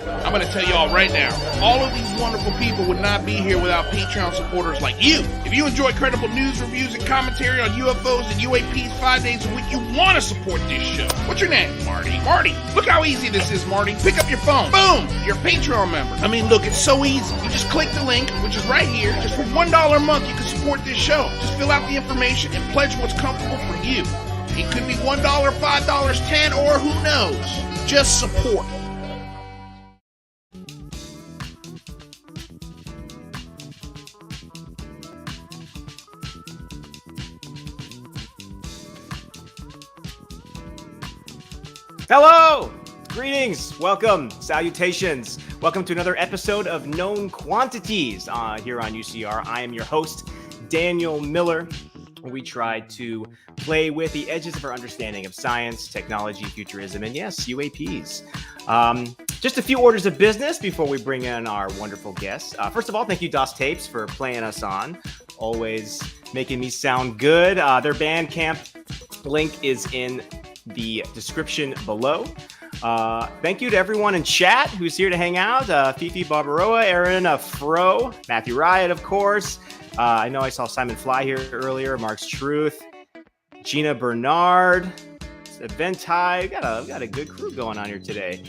I'm going to tell y'all right now, all of these wonderful people would not be here without Patreon supporters like you. If you enjoy credible news, reviews, and commentary on UFOs and UAPs 5 days a week, you want to support this show. What's your name? Marty. Marty, look how easy this is, Marty. Pick up your phone. Boom! You're a Patreon member. I mean, look, it's so easy. You just click the link, which is right here. Just for $1 a month, you can support this show. Just fill out the information and pledge what's comfortable for you. It could be $1, $5, $10, or who knows. Just support. Hello! Greetings, welcome, salutations. Welcome to another episode of Known Quantities here on UCR. I am your host, Daniel Miller. We try to play with the edges of our understanding of science, technology, futurism, and yes, UAPs. Just a few orders of business before we bring in our wonderful guests. First of all, thank you, DOS Tapes, for playing us on. Always making me sound good. Their Bandcamp link is in the description below. Thank you to everyone in chat who's here to hang out. Fifi Barbaroa, Aaron Fro, Matthew Riot, of course. I know I saw Simon Fly here earlier, Mark's Truth, Gina Bernard, Ventai. We've got a good crew going on here today.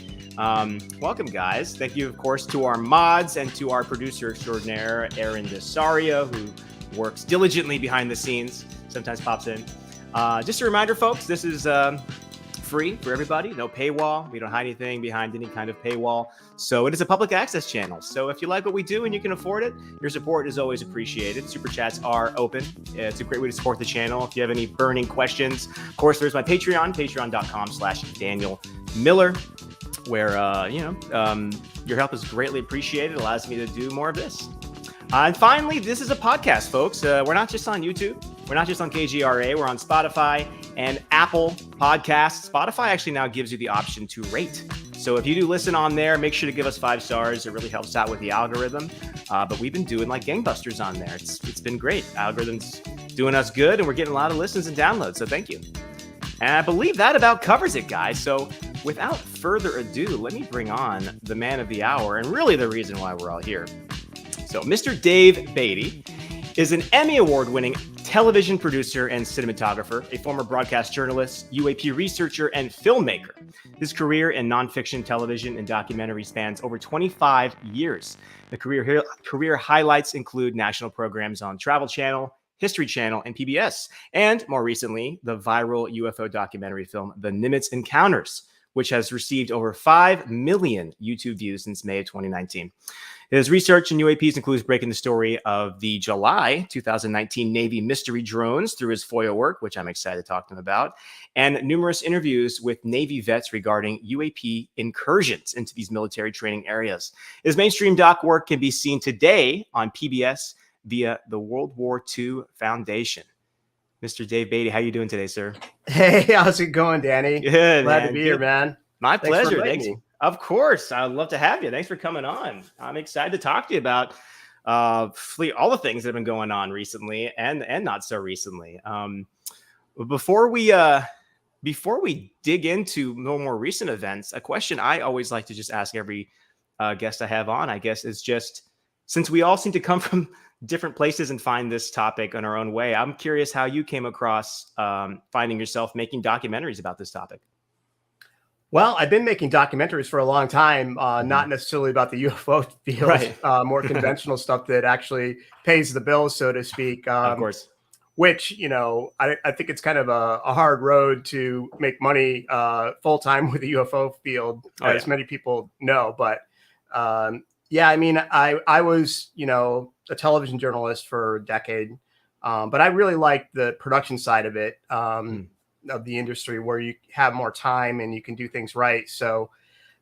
Welcome, guys. Thank you, of course, to our mods and to our producer extraordinaire, Aaron Desario, who works diligently behind the scenes, sometimes pops in. Just a reminder, folks, this is free for everybody. No paywall. We don't hide anything behind any kind of paywall. So it is a public access channel. So if you like what we do and you can afford it, your support is always appreciated. Super chats are open. It's a great way to support the channel. If you have any burning questions, of course, there's my Patreon, patreon.com/Daniel Miller, where, your help is greatly appreciated. It allows me to do more of this. And finally, this is a podcast, folks. We're not just on YouTube. We're not just on KGRA. We're on Spotify and Apple Podcasts. Spotify actually now gives you the option to rate. So if you do listen on there, make sure to give us 5 stars. It really helps out with the algorithm. But we've been doing like gangbusters on there. It's been great. Algorithm's doing us good, and we're getting a lot of listens and downloads. So thank you. And I believe that about covers it, guys. So without further ado, let me bring on the man of the hour and really the reason why we're all here. So Mr. Dave Beaty is an Emmy Award-winning television producer and cinematographer, a former broadcast journalist, UAP researcher, and filmmaker. His career in nonfiction television and documentary spans over 25 years. The career highlights include national programs on Travel Channel, History Channel, and PBS, and more recently, the viral UFO documentary film, The Nimitz Encounters, which has received over 5 million YouTube views since May of 2019. His research in UAPs includes breaking the story of the July 2019 Navy mystery drones through his FOIA work, which I'm excited to talk to him about, and numerous interviews with Navy vets regarding UAP incursions into these military training areas. His mainstream doc work can be seen today on PBS via the World War II Foundation. Mr. Dave Beaty, how you doing today, sir? Hey, how's it going, Danny? Good, Glad to be here, man. My pleasure. Thanks. Of course. I'd love to have you. Thanks for coming on. I'm excited to talk to you about all the things that have been going on recently and not so recently. Before we dig into more recent events, a question I always like to just ask every guest I have on, I guess, is just, since we all seem to come from different places and find this topic in our own way, I'm curious how you came across finding yourself making documentaries about this topic. Well, I've been making documentaries for a long time, not necessarily about the UFO field, right. More conventional stuff that actually pays the bills, so to speak. Of course. Which, I think it's kind of a hard road to make money full-time with the UFO field, as many people know. But I was, a television journalist for a decade, but I really liked the production side of it. Of the industry, where you have more time and you can do things right. So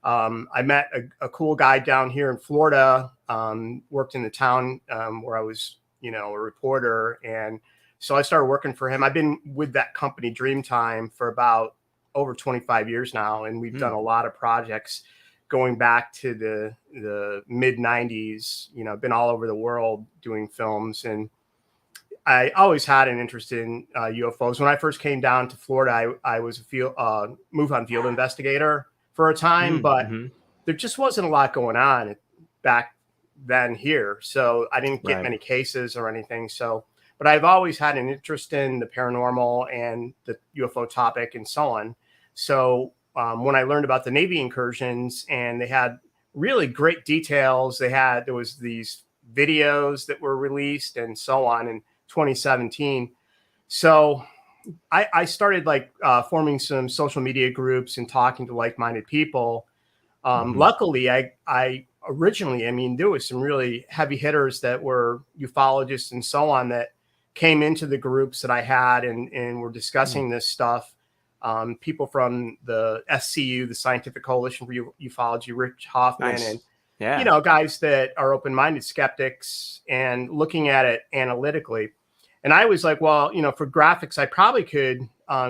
I met a cool guy down here in Florida, worked in the town where I was, a reporter. And so I started working for him. I've been with that company, Dreamtime, for about over 25 years now. And we've done a lot of projects going back to the mid 90s, been all over the world doing films. And I always had an interest in UFOs. When I first came down to Florida, I was a MUFON field investigator for a time, but there just wasn't a lot going on back then here. So I didn't get many cases or anything. So, but I've always had an interest in the paranormal and the UFO topic and so on. So when I learned about the Navy incursions, and they had really great details, there was these videos that were released and so on in 2017. So I started forming some social media groups and talking to like-minded people. Luckily, I originally, there was some really heavy hitters that were ufologists and so on that came into the groups that I had and were discussing this stuff. People from the SCU, the Scientific Coalition for Ufology, Rich Hoffman, and guys that are open-minded skeptics and looking at it analytically. And I was like, well, for graphics, I probably could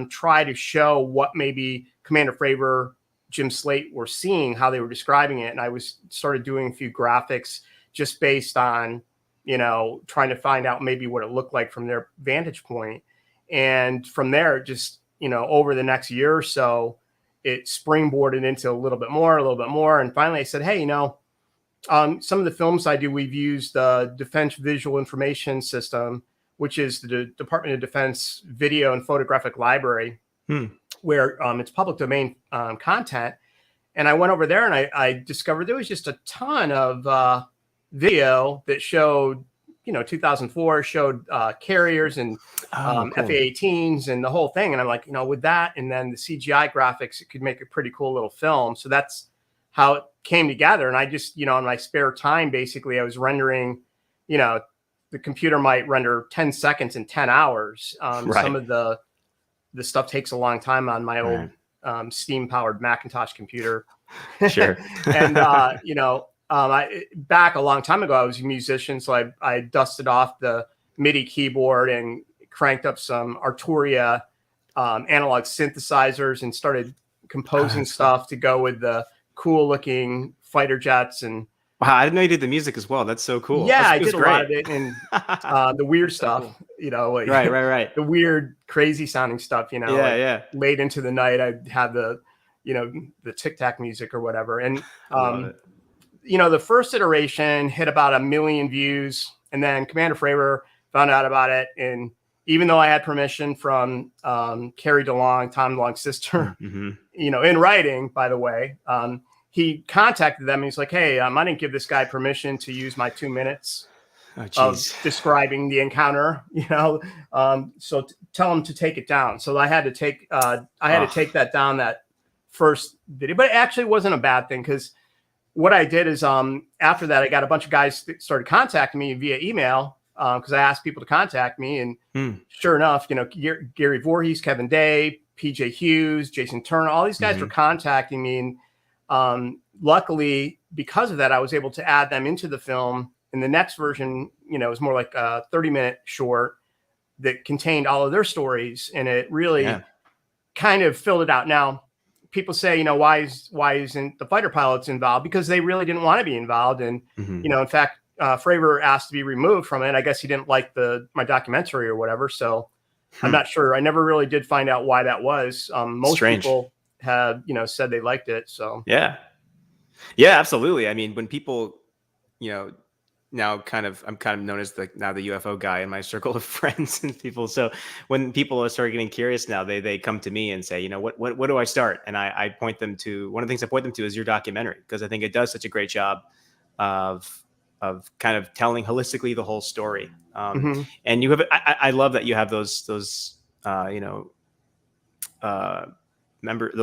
try to show what maybe Commander Fravor, Jim Slate were seeing, how they were describing it. And I started doing a few graphics just based on, trying to find out maybe what it looked like from their vantage point. And from there, just, over the next year or so, it springboarded into a little bit more. And finally I said, hey, some of the films I do, we've used the Defense Visual Information System, which is the Department of Defense video and photographic library, where it's public domain content. And I went over there and I discovered there was just a ton of video that showed, 2004 showed carriers and cool. FA-18s and the whole thing. And I'm like, with that and then the CGI graphics, it could make a pretty cool little film. So that's how it came together. And I just, in my spare time, basically, I was rendering, the computer might render 10 seconds in 10 hours. Some of the stuff takes a long time on my old steam-powered Macintosh computer. Sure. And, back a long time ago, I was a musician, so I dusted off the MIDI keyboard and cranked up some Arturia analog synthesizers and started composing stuff to go with the cool-looking fighter jets. And wow, I didn't know you did the music as well. That's so cool. Yeah, I did a lot of it, and the weird stuff, right. The weird, crazy sounding stuff, late into the night, I'd have the Tic Tac music or whatever. And, the first iteration hit about 1 million views, and then Commander Fravor found out about it. And even though I had permission from Carrie DeLong, Tom DeLong's sister, in writing, by the way, he contacted them and he's like, hey, I didn't give this guy permission to use my 2 minutes of describing the encounter, so tell him to take it down. So I had to take that down, that first video, but it actually wasn't a bad thing, because what I did is after that, I got a bunch of guys that started contacting me via email, because I asked people to contact me. And sure enough, Gary Voorhees, Kevin Day, PJ Hughes, Jason Turner, all these guys were contacting me. And luckily, because of that, I was able to add them into the film. And the next version, was more like a 30-minute short that contained all of their stories. And it really kind of filled it out. Now, people say, why isn't the fighter pilots involved? Because they really didn't want to be involved. And, in fact, Fravor asked to be removed from it. I guess he didn't like my documentary or whatever. So I'm not sure. I never really did find out why that was. Most people have, said they liked it. So yeah, absolutely. I mean, when people, now I'm kind of known as the UFO guy in my circle of friends and people. So when people start getting curious now, they come to me and say, what do I start? And I point them to, one of the things I point them to is your documentary, because I think it does such a great job of kind of telling holistically the whole story. And you have, I love that you have those those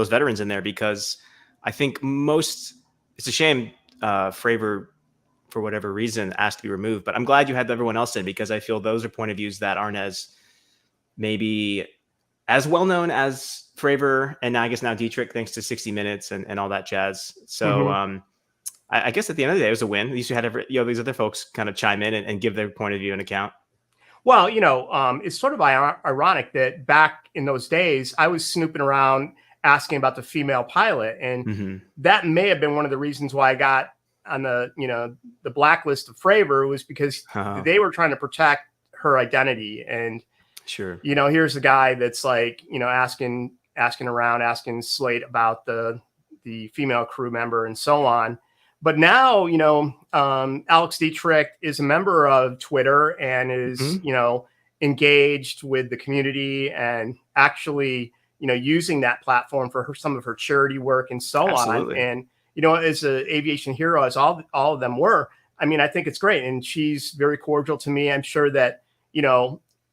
veterans in there, because I think it's a shame Fravor, for whatever reason, asked to be removed, but I'm glad you had everyone else in, because I feel those are point of views that aren't maybe as well known as Fravor, and I guess now Dietrich, thanks to 60 Minutes and all that jazz. So I guess at the end of the day, it was a win. At least you had these other folks kind of chime in and give their point of view and account. Well, it's sort of ironic that back in those days, I was snooping around asking about the female pilot, and that may have been one of the reasons why I got on the blacklist of Fravor, was because they were trying to protect her identity. And sure, here's a guy that's like, asking around, asking Slate about the the female crew member and so on. But now, Alex Dietrich is a member of Twitter and is, engaged with the community and actually, using that platform for some of her charity work and so Absolutely. on. And, as an aviation hero, as all of them were, I mean, I think it's great. And she's very cordial to me. I'm sure that,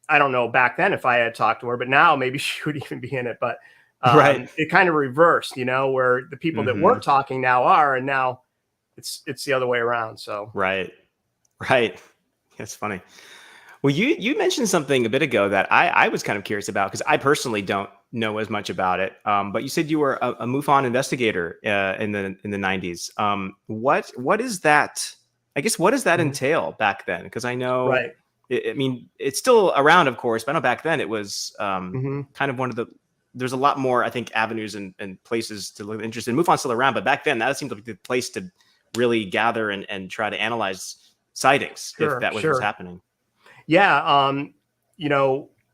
I don't know back then if I had talked to her, but now maybe she would even be in it. But Right. it kind of reversed, where the people that weren't talking now are, and now it's the other way around. So Right. That's funny. Well, you mentioned something a bit ago that I was kind of curious about, because I personally don't know as much about it. But you said you were a MUFON investigator in the 90s. What is that? I guess what does that entail back then? Because I know, right. I mean, it's still around, of course, but I know back then it was kind of one of the. There's a lot more, I think, avenues and places to look interested. MUFON's still around, but back then that seemed to be the place to really gather and try to analyze sightings if that was what's happening. Yeah.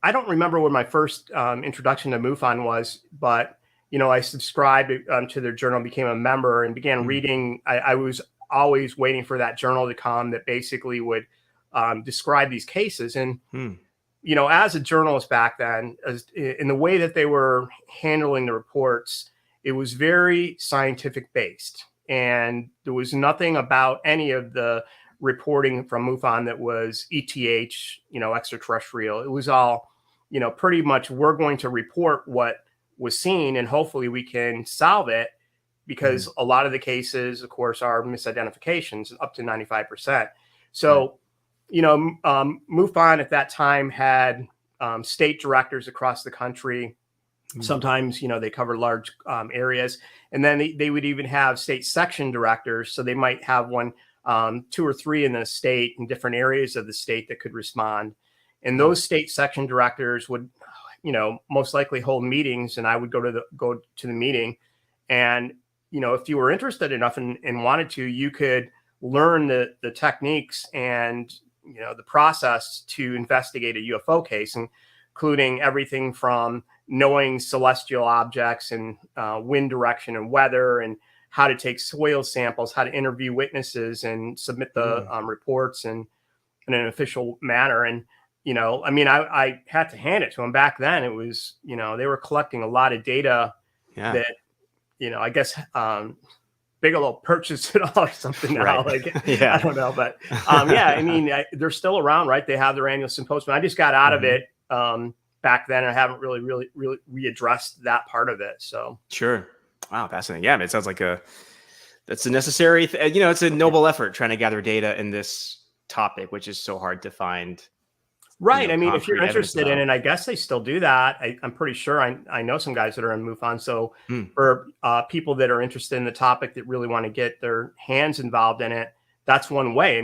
I don't remember what my first introduction to MUFON was, but, I subscribed to their journal, became a member, and began reading. I was always waiting for that journal to come that basically would describe these cases. And, as a journalist back then, in the way that they were handling the reports, it was very scientific based. And there was nothing about any of the reporting from MUFON that was ETH, extraterrestrial. It was all, pretty much we're going to report what was seen and hopefully we can solve it, because a lot of the cases, of course, are misidentifications, up to 95%. So, MUFON at that time had state directors across the country. Sometimes, they cover large areas, and then they would even have state section directors. So they might have one, 2 or 3 in the state in different areas of the state that could respond. And those state section directors would, most likely hold meetings, and I would go to the meeting. And, if you were interested enough and wanted to, you could learn the techniques and, the process to investigate a UFO case, including everything from knowing celestial objects and wind direction and weather, and how to take soil samples, how to interview witnesses and submit the reports in an official manner. And, I had to hand it to them back then. It was, they were collecting a lot of data that, I guess, Bigelow purchased it all or something now. Right. I don't know. But they're still around, right? They have their annual symposium. I just got out of it back then. I haven't really readdressed that part of it. So sure. Wow, fascinating. Yeah, it sounds like that's a necessary, it's a noble effort trying to gather data in this topic, which is so hard to find. Right. If you're interested in it, I guess they still do that. I'm pretty sure I know some guys that are in MUFON. So for people that are interested in the topic that really want to get their hands involved in it, that's one way.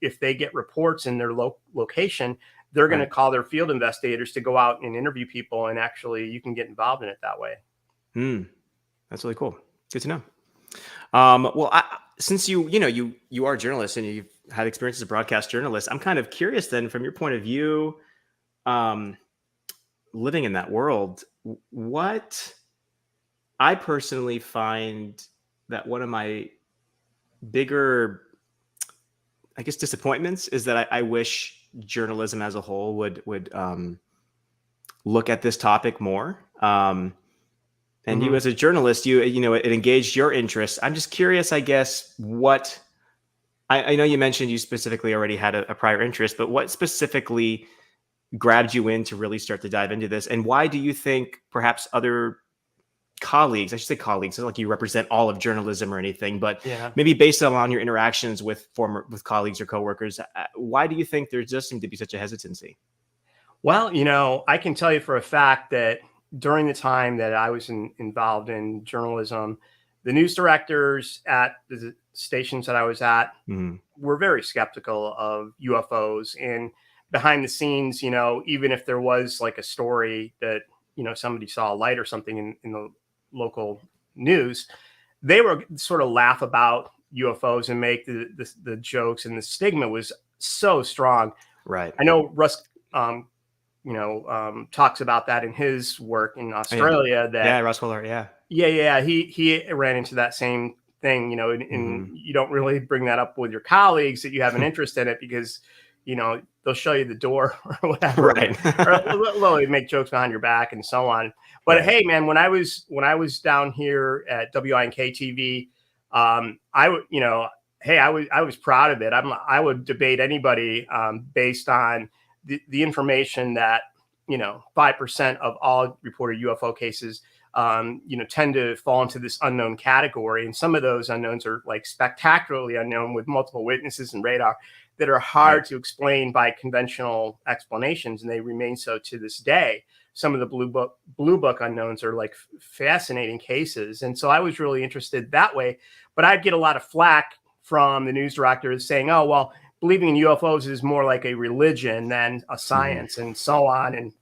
If they get reports in their location, they're going to call their field investigators to go out and interview people, and actually you can get involved in it that way. That's really cool. Good to know. Well, since you are a journalist and you've had experience as a broadcast journalist, I'm kind of curious then, from your point of view, living in that world, what I personally find that one of my bigger, I guess, disappointments is that I wish journalism as a whole would look at this topic more. And you as a journalist, it engaged your interest. I'm just curious, I guess, what I know you mentioned you specifically already had a prior interest, but what specifically grabbed you in to really start to dive into this? And why do you think perhaps other colleagues, I should say colleagues, it's not like you represent all of journalism or anything, but maybe based on your interactions with colleagues or coworkers, why do you think there does seem to be such a hesitancy? Well, I can tell you for a fact that during the time that I was involved in journalism, the news directors at the stations that I was at were very skeptical of UFOs. And behind the scenes, even if there was like a story that, somebody saw a light or something in the local news, they were sort of laugh about UFOs and make the jokes, and the stigma was so strong. Right. I know Russ, talks about that in his work in Australia. Russ Fuller. Yeah. He ran into that same thing, and you don't really bring that up with your colleagues that you have an interest in it because, they'll show you the door or whatever, Right. or they'll make jokes behind your back and so on. But Right. hey, man, when I was down here at WWII TV, I was proud of it. I would debate anybody based on the information that 5% of all reported UFO cases tend to fall into this unknown category, and some of those unknowns are like spectacularly unknown with multiple witnesses and radar that are hard to explain by conventional explanations, and they remain so to this day. Some of the blue book unknowns are like fascinating cases, and so I was really interested that way. But I'd get a lot of flack from the news directors saying, "Oh, well, believing in UFOs is more like a religion than a science," and so on. And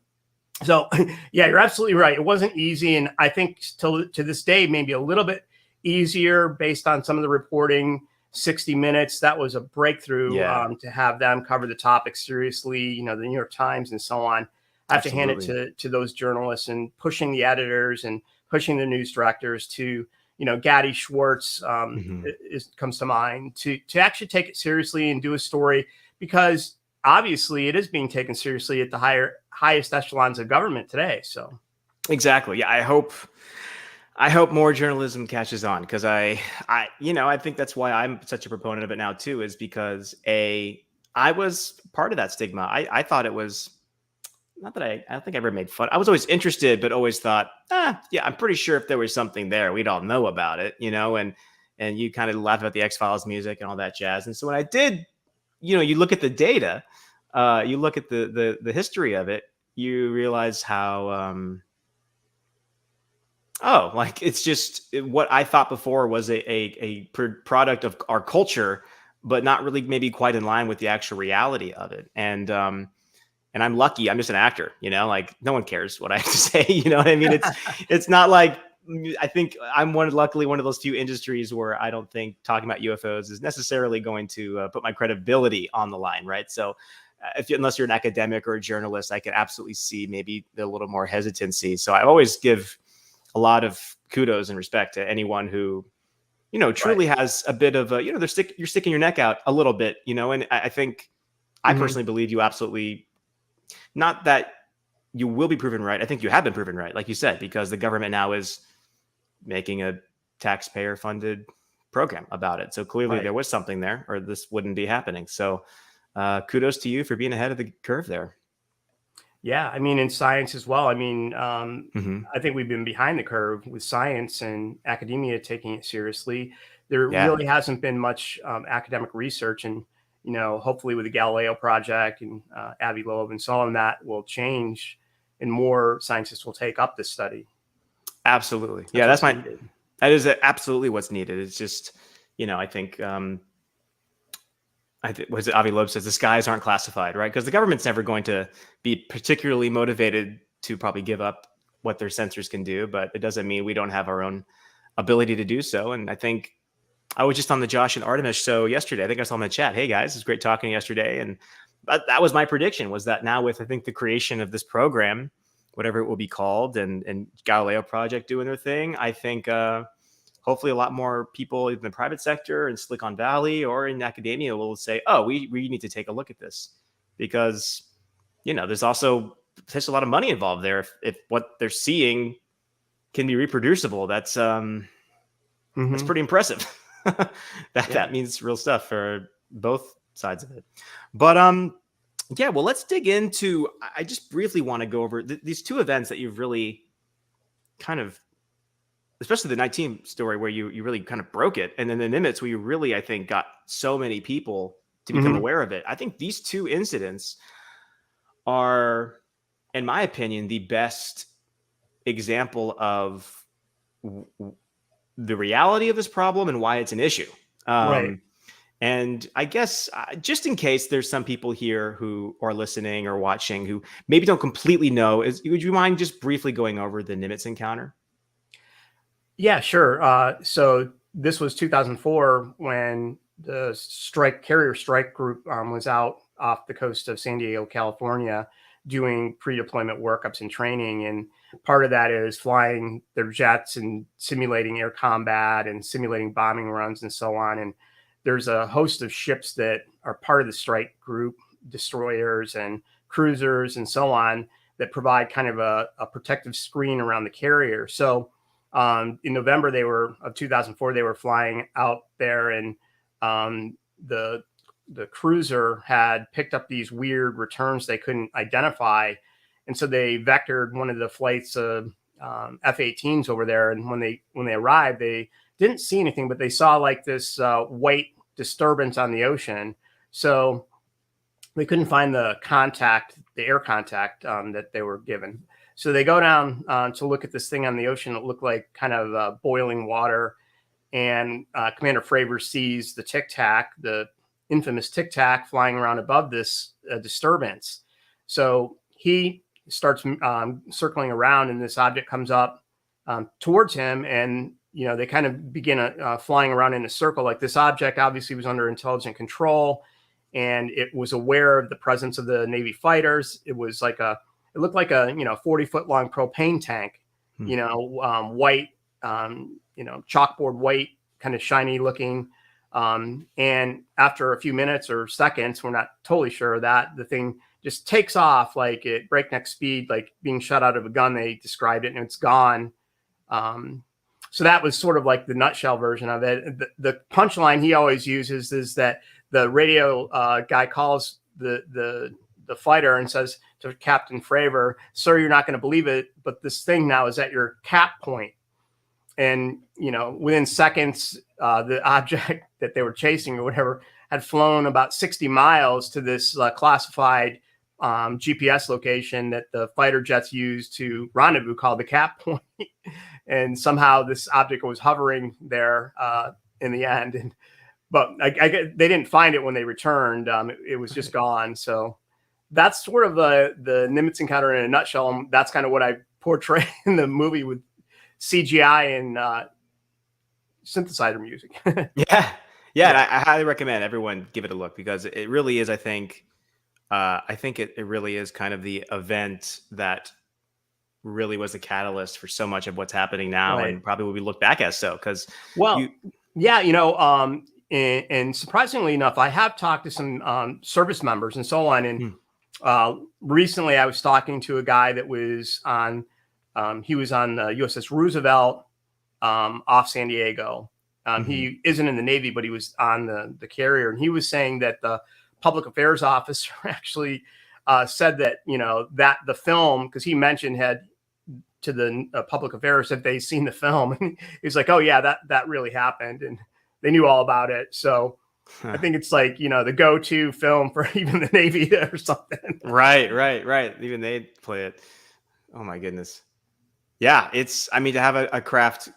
so, yeah, you're absolutely right. It wasn't easy, and I think to this day, maybe a little bit easier based on some of the reporting. 60 Minutes, that was a breakthrough to have them cover the topic seriously. The New York Times and so on. I have to hand it to those journalists and pushing the editors and pushing the news directors to, Gatti Schwartz comes to mind to actually take it seriously and do a story, because obviously it is being taken seriously at the highest echelons of government today. So exactly. Yeah. I hope more journalism catches on, because I think that's why I'm such a proponent of it now too, is because I was part of that stigma. I thought it was not that I don't think I ever made fun. I was always interested, but always thought, yeah, I'm pretty sure if there was something there, we'd all know about it, and you kind of laugh about the X-Files music and all that jazz. And so when I did, you look at the data, you look at the history of it, you realize how, it's just what I thought before was a product of our culture, but not really maybe quite in line with the actual reality of it. And I'm lucky. I'm just an actor, like no one cares what I have to say. You know what I mean? It's not like, I think I'm luckily one of those few industries where I don't think talking about UFOs is necessarily going to put my credibility on the line. Right. So unless you're an academic or a journalist, I can absolutely see maybe a little more hesitancy. So I always give a lot of kudos and respect to anyone who, truly has a bit of a, you're sticking your neck out a little bit, and I think I personally believe you absolutely, not that you will be proven right. I think you have been proven right, like you said, because the government now is making a taxpayer funded program about it. So clearly there was something there, or this wouldn't be happening. So kudos to you for being ahead of the curve there. Yeah, I mean, in science as well. I mean, I think we've been behind the curve with science and academia taking it seriously. There really hasn't been much academic research, and hopefully with the Galileo project and Avi Loeb and so on, that will change, and more scientists will take up this study. Absolutely, that is absolutely what's needed. It's just, I think. Was it Avi Loeb says the skies aren't classified, right? Because the government's never going to be particularly motivated to probably give up what their sensors can do, but it doesn't mean we don't have our own ability to do so. And I think I was just on the Josh and Artemis show yesterday. I think I saw in the chat, "Hey guys, it's great talking yesterday." And that was my prediction, was that now with, I think, the creation of this program, whatever it will be called, and Galileo Project doing their thing, I think hopefully a lot more people in the private sector in Silicon Valley or in academia will say, "Oh, we need to take a look at this," because, there's also a lot of money involved there. If what they're seeing can be reproducible, that's pretty impressive. That means real stuff for both sides of it. But well, let's dig into, I just briefly want to go over these two events that you've really kind of, especially the 19 story where you really kind of broke it. And then the Nimitz, where you really, I think, got so many people to become aware of it. I think these two incidents are, in my opinion, the best example of the reality of this problem and why it's an issue. And I guess just in case there's some people here who are listening or watching who maybe don't completely know, would you mind just briefly going over the Nimitz encounter? Yeah, sure. So this was 2004 when the carrier strike group was out off the coast of San Diego, California, doing pre-deployment workups and training. And part of that is flying their jets and simulating air combat and simulating bombing runs and so on. And there's a host of ships that are part of the strike group, destroyers and cruisers and so on, that provide kind of a protective screen around the carrier. So in November of 2004, they were flying out there, and the cruiser had picked up these weird returns they couldn't identify. And so they vectored one of the flights of F-18s over there. And when they arrived, they didn't see anything, but they saw like this white disturbance on the ocean. So they couldn't find the air contact that they were given. So they go down to look at this thing on the ocean. It looked like kind of boiling water. And Commander Fravor sees the Tic Tac, the infamous Tic Tac, flying around above this disturbance. So he starts circling around, and this object comes up towards him, and they kind of begin flying around in a circle. Like, this object obviously was under intelligent control, and it was aware of the presence of the Navy fighters. It was like it looked like a 40-foot long propane tank, white, chalkboard white, kind of shiny looking. And after a few minutes or seconds, we're not totally sure of that, the thing just takes off like at breakneck speed, like being shot out of a gun. They described it, and it's gone. So that was sort of like the nutshell version of it. The punchline he always uses is that the radio guy calls the fighter and says to Captain Fravor, "Sir, you're not going to believe it, but this thing now is at your cap point." And, within seconds, the object that they were chasing or whatever had flown about 60 miles to this classified GPS location that the fighter jets used to rendezvous, called the cap point. And somehow this object was hovering there in the end. But they didn't find it when they returned. It was just gone. So that's sort of the Nimitz encounter in a nutshell. And that's kind of what I portray in the movie with CGI and synthesizer music. Yeah. And I highly recommend everyone give it a look, because it really is, I think it really is kind of the event that really was the catalyst for so much of what's happening now, right? And probably will be looked back as so. Because and surprisingly enough, I have talked to some service members and so on. And recently I was talking to a guy that was on he was on the USS Roosevelt off San Diego. He isn't in the Navy, but he was on the carrier. And he was saying that the public affairs officer actually said that, that the film, because he mentioned had to the public affairs that they seen the film. And he's like, "Oh yeah, that really happened." And they knew all about it. So I think it's like, the go-to film for even the Navy or something. Right. Even they play it. Oh my goodness. Yeah. To have a craft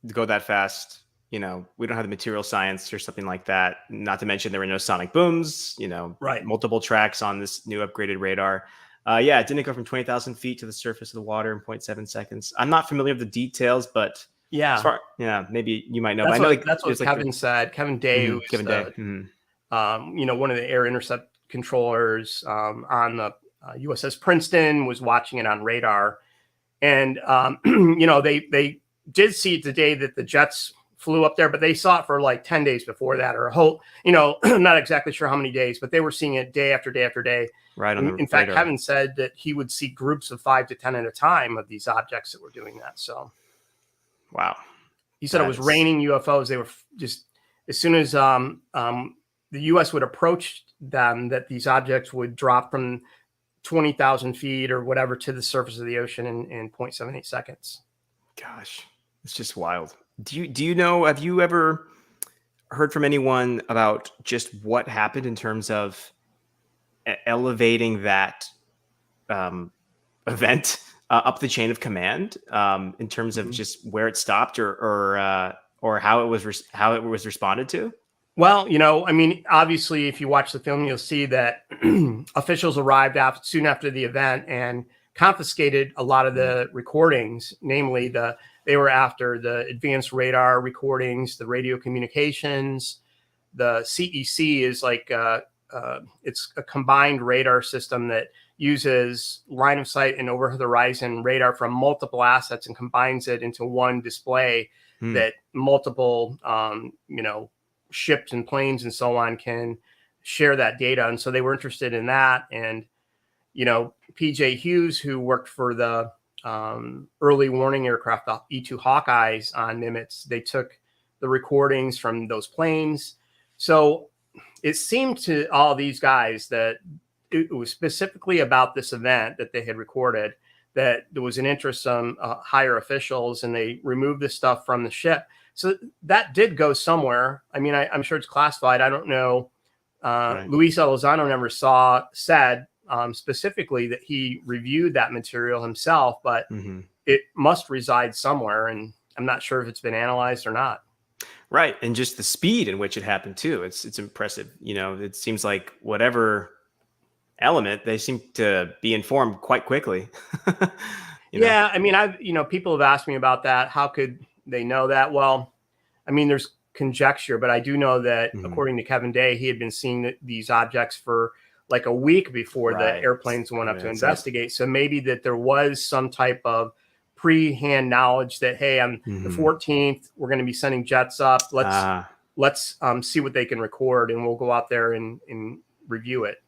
go that fast, we don't have the material science or something like that. Not to mention there were no sonic booms, right. Multiple tracks on this new upgraded radar. It didn't go from 20,000 feet to the surface of the water in 0.7 seconds. I'm not familiar with the details, but maybe you might know. That's what Kevin said. Kevin Day, one of the air intercept controllers on the USS Princeton, was watching it on radar. And, they did see it the day that the jets flew up there, but they saw it for like 10 days before that, or a whole, not exactly sure how many days, but they were seeing it day after day after day. Right. In fact, Kevin said that he would see groups of 5 to 10 at a time of these objects that were doing that. So, wow. He said it was raining UFOs. They were just, as soon as the U.S. would approach them, that these objects would drop from 20,000 feet or whatever to the surface of the ocean in 0.78 seconds. Gosh, it's just wild. Do you know, have you ever heard from anyone about just what happened in terms of elevating that event up the chain of command, in terms of just where it stopped or how it was responded to? Well, obviously, if you watch the film, you'll see that officials arrived soon after the event and confiscated a lot of the recordings. Namely, they were after the advanced radar recordings, the radio communications. The CEC is like it's a combined radar system that uses line of sight and over the horizon radar from multiple assets and combines it into one display that multiple, ships and planes and so on can share that data. And so they were interested in that. And, PJ Hughes, who worked for the early warning aircraft, the E-2 Hawkeyes on Nimitz, they took the recordings from those planes. So it seemed to all these guys that it was specifically about this event that they had recorded, that there was an interest from higher officials, and they removed this stuff from the ship. So that did go somewhere. I mean, I'm sure it's classified. I don't know. Right. Luis Elizondo never said specifically that he reviewed that material himself, but it must reside somewhere. And I'm not sure if it's been analyzed or not. Right. And just the speed in which it happened too. It's impressive. It seems like whatever element, they seem to be informed quite quickly. Yeah. I mean, people have asked me about that. How could they know that? Well, I mean, there's conjecture, but I do know that according to Kevin Day, he had been seeing these objects for like a week before the airplanes went up to investigate. So maybe that there was some type of pre-hand knowledge that, hey, on the 14th, we're going to be sending jets up. Let's see what they can record, and we'll go out there and review it.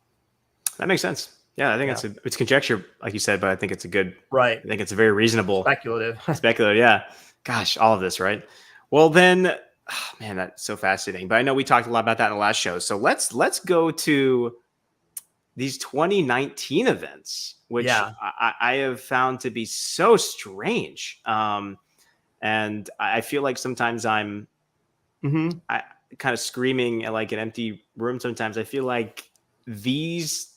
That makes sense. Yeah, I think it's conjecture, like you said, but I think it's a good. Right. I think it's a very reasonable. Speculative. Yeah. Gosh, all of this, right? Well, then, man, that's so fascinating. But I know we talked a lot about that in the last show. So let's go to these 2019 events, which I have found to be so strange. And I feel like sometimes I'm kind of screaming at like an empty room. Sometimes I feel like these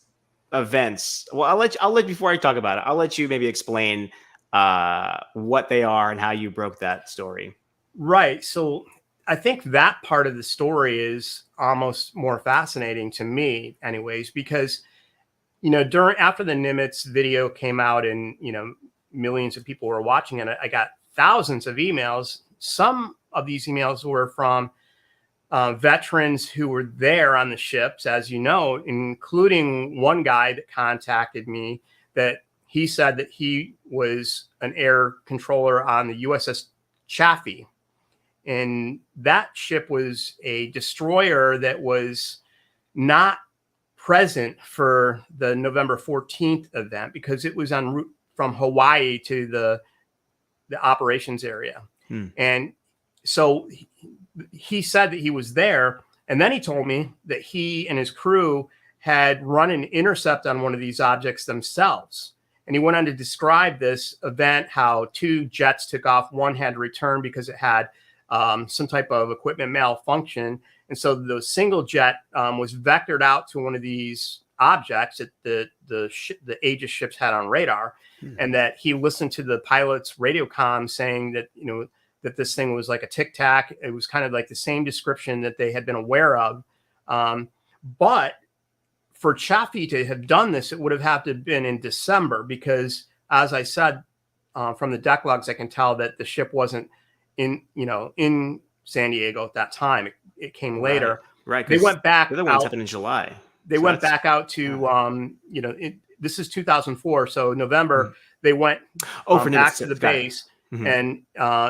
events. Well, I'll let before I talk about it, I'll let you maybe explain what they are and how you broke that story. Right. So I think that part of the story is almost more fascinating to me anyways, because, after the Nimitz video came out and, millions of people were watching it, I got thousands of emails. Some of these emails were from veterans who were there on the ships, as you know, including one guy that contacted me that he said that he was an air controller on the USS Chaffee. And that ship was a destroyer that was not present for the November 14th event because it was en route from Hawaii to the operations area. And so he said that he was there. And then he told me that he and his crew had run an intercept on one of these objects themselves. And he went on to describe this event, how two jets took off. One had to return because it had some type of equipment malfunction. And so the single jet was vectored out to one of these objects that the Aegis ships had on radar, and that he listened to the pilot's radio comm saying that, that this thing was like a tic tac. It was kind of like the same description that they had been aware of. But for Chaffee to have done this, it would have had to have been in December because, as I said, from the deck logs, I can tell that the ship wasn't in San Diego at that time. It came later. Right. They went back. The other ones happened in July. They went back out to, this is 2004. So November, they went back to the base. And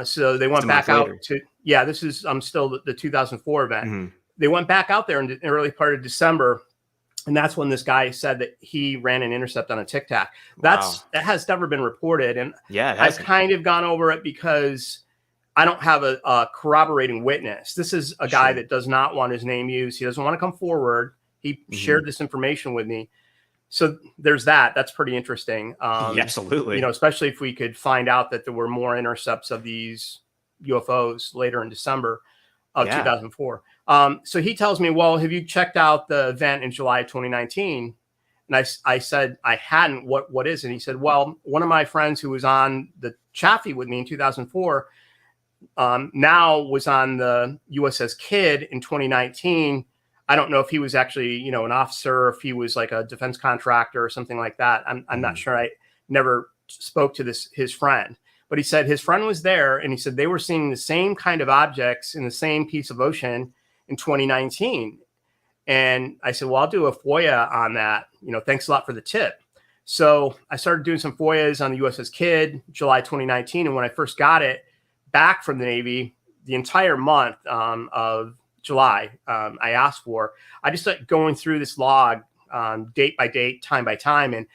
so they went back out to, this is still the 2004 event. They went back out there in the early part of December. And that's when this guy said that he ran an intercept on a Tic Tac. That has never been reported. And I've kind of gone over it because I don't have a corroborating witness. This is a guy that does not want his name used. He doesn't want to come forward. He shared this information with me. So there's that. That's pretty interesting. Absolutely. Especially if we could find out that there were more intercepts of these UFOs later in December of 2004. So he tells me, well, have you checked out the event in July of 2019? And I said, I hadn't. What is it? And he said, well, one of my friends who was on the Chaffee with me in 2004 now was on the USS Kidd in 2019. I don't know if he was actually, an officer, or if he was like a defense contractor or something like that. I'm not sure. I never spoke to his friend, but he said his friend was there, and he said they were seeing the same kind of objects in the same piece of ocean in 2019. And I said, well, I'll do a FOIA on that. Thanks a lot for the tip. So I started doing some FOIAs on the USS Kidd, July 2019. And when I first got it back from the Navy, the entire month of July, I asked for, I just started going through this log date by date, time by time. And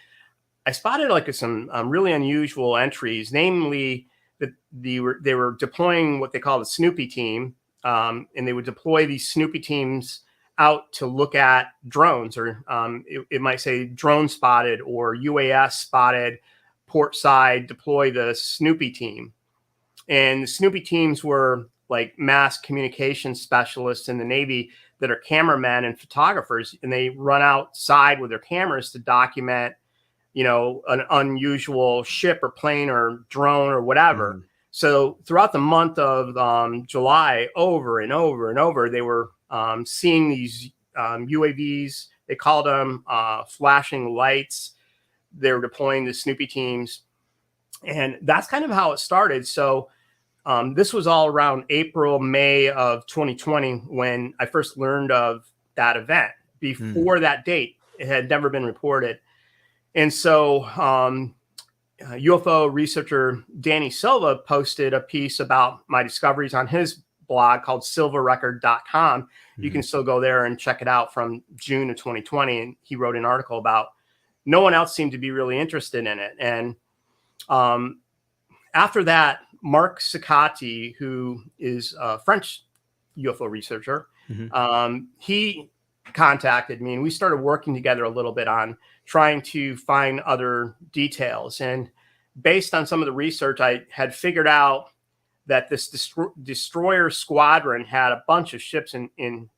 I spotted like some really unusual entries, namely that they were deploying what they call the Snoopy team. And they would deploy these Snoopy teams out to look at drones, or it might say drone spotted or UAS spotted, port side, deploy the Snoopy team. And the Snoopy teams were like mass communication specialists in the Navy that are cameramen and photographers, and they run outside with their cameras to document, an unusual ship or plane or drone or whatever. Mm-hmm. So throughout the month of July, over and over and over, they were seeing these UAVs. They called them flashing lights. They were deploying the Snoopy teams. And that's kind of how it started. So this was all around April, May of 2020 when I first learned of that event. Before that date, it had never been reported. And so UFO researcher Danny Silva posted a piece about my discoveries on his blog called silvarecord.com. Mm-hmm. You can still go there and check it out from June of 2020. And he wrote an article about no one else seemed to be really interested in it. And after that, Mark Sicati, who is a French UFO researcher, mm-hmm. He contacted me and we started working together a little bit on trying to find other details. And based on some of the research, I had figured out that this destroyer squadron had a bunch of ships in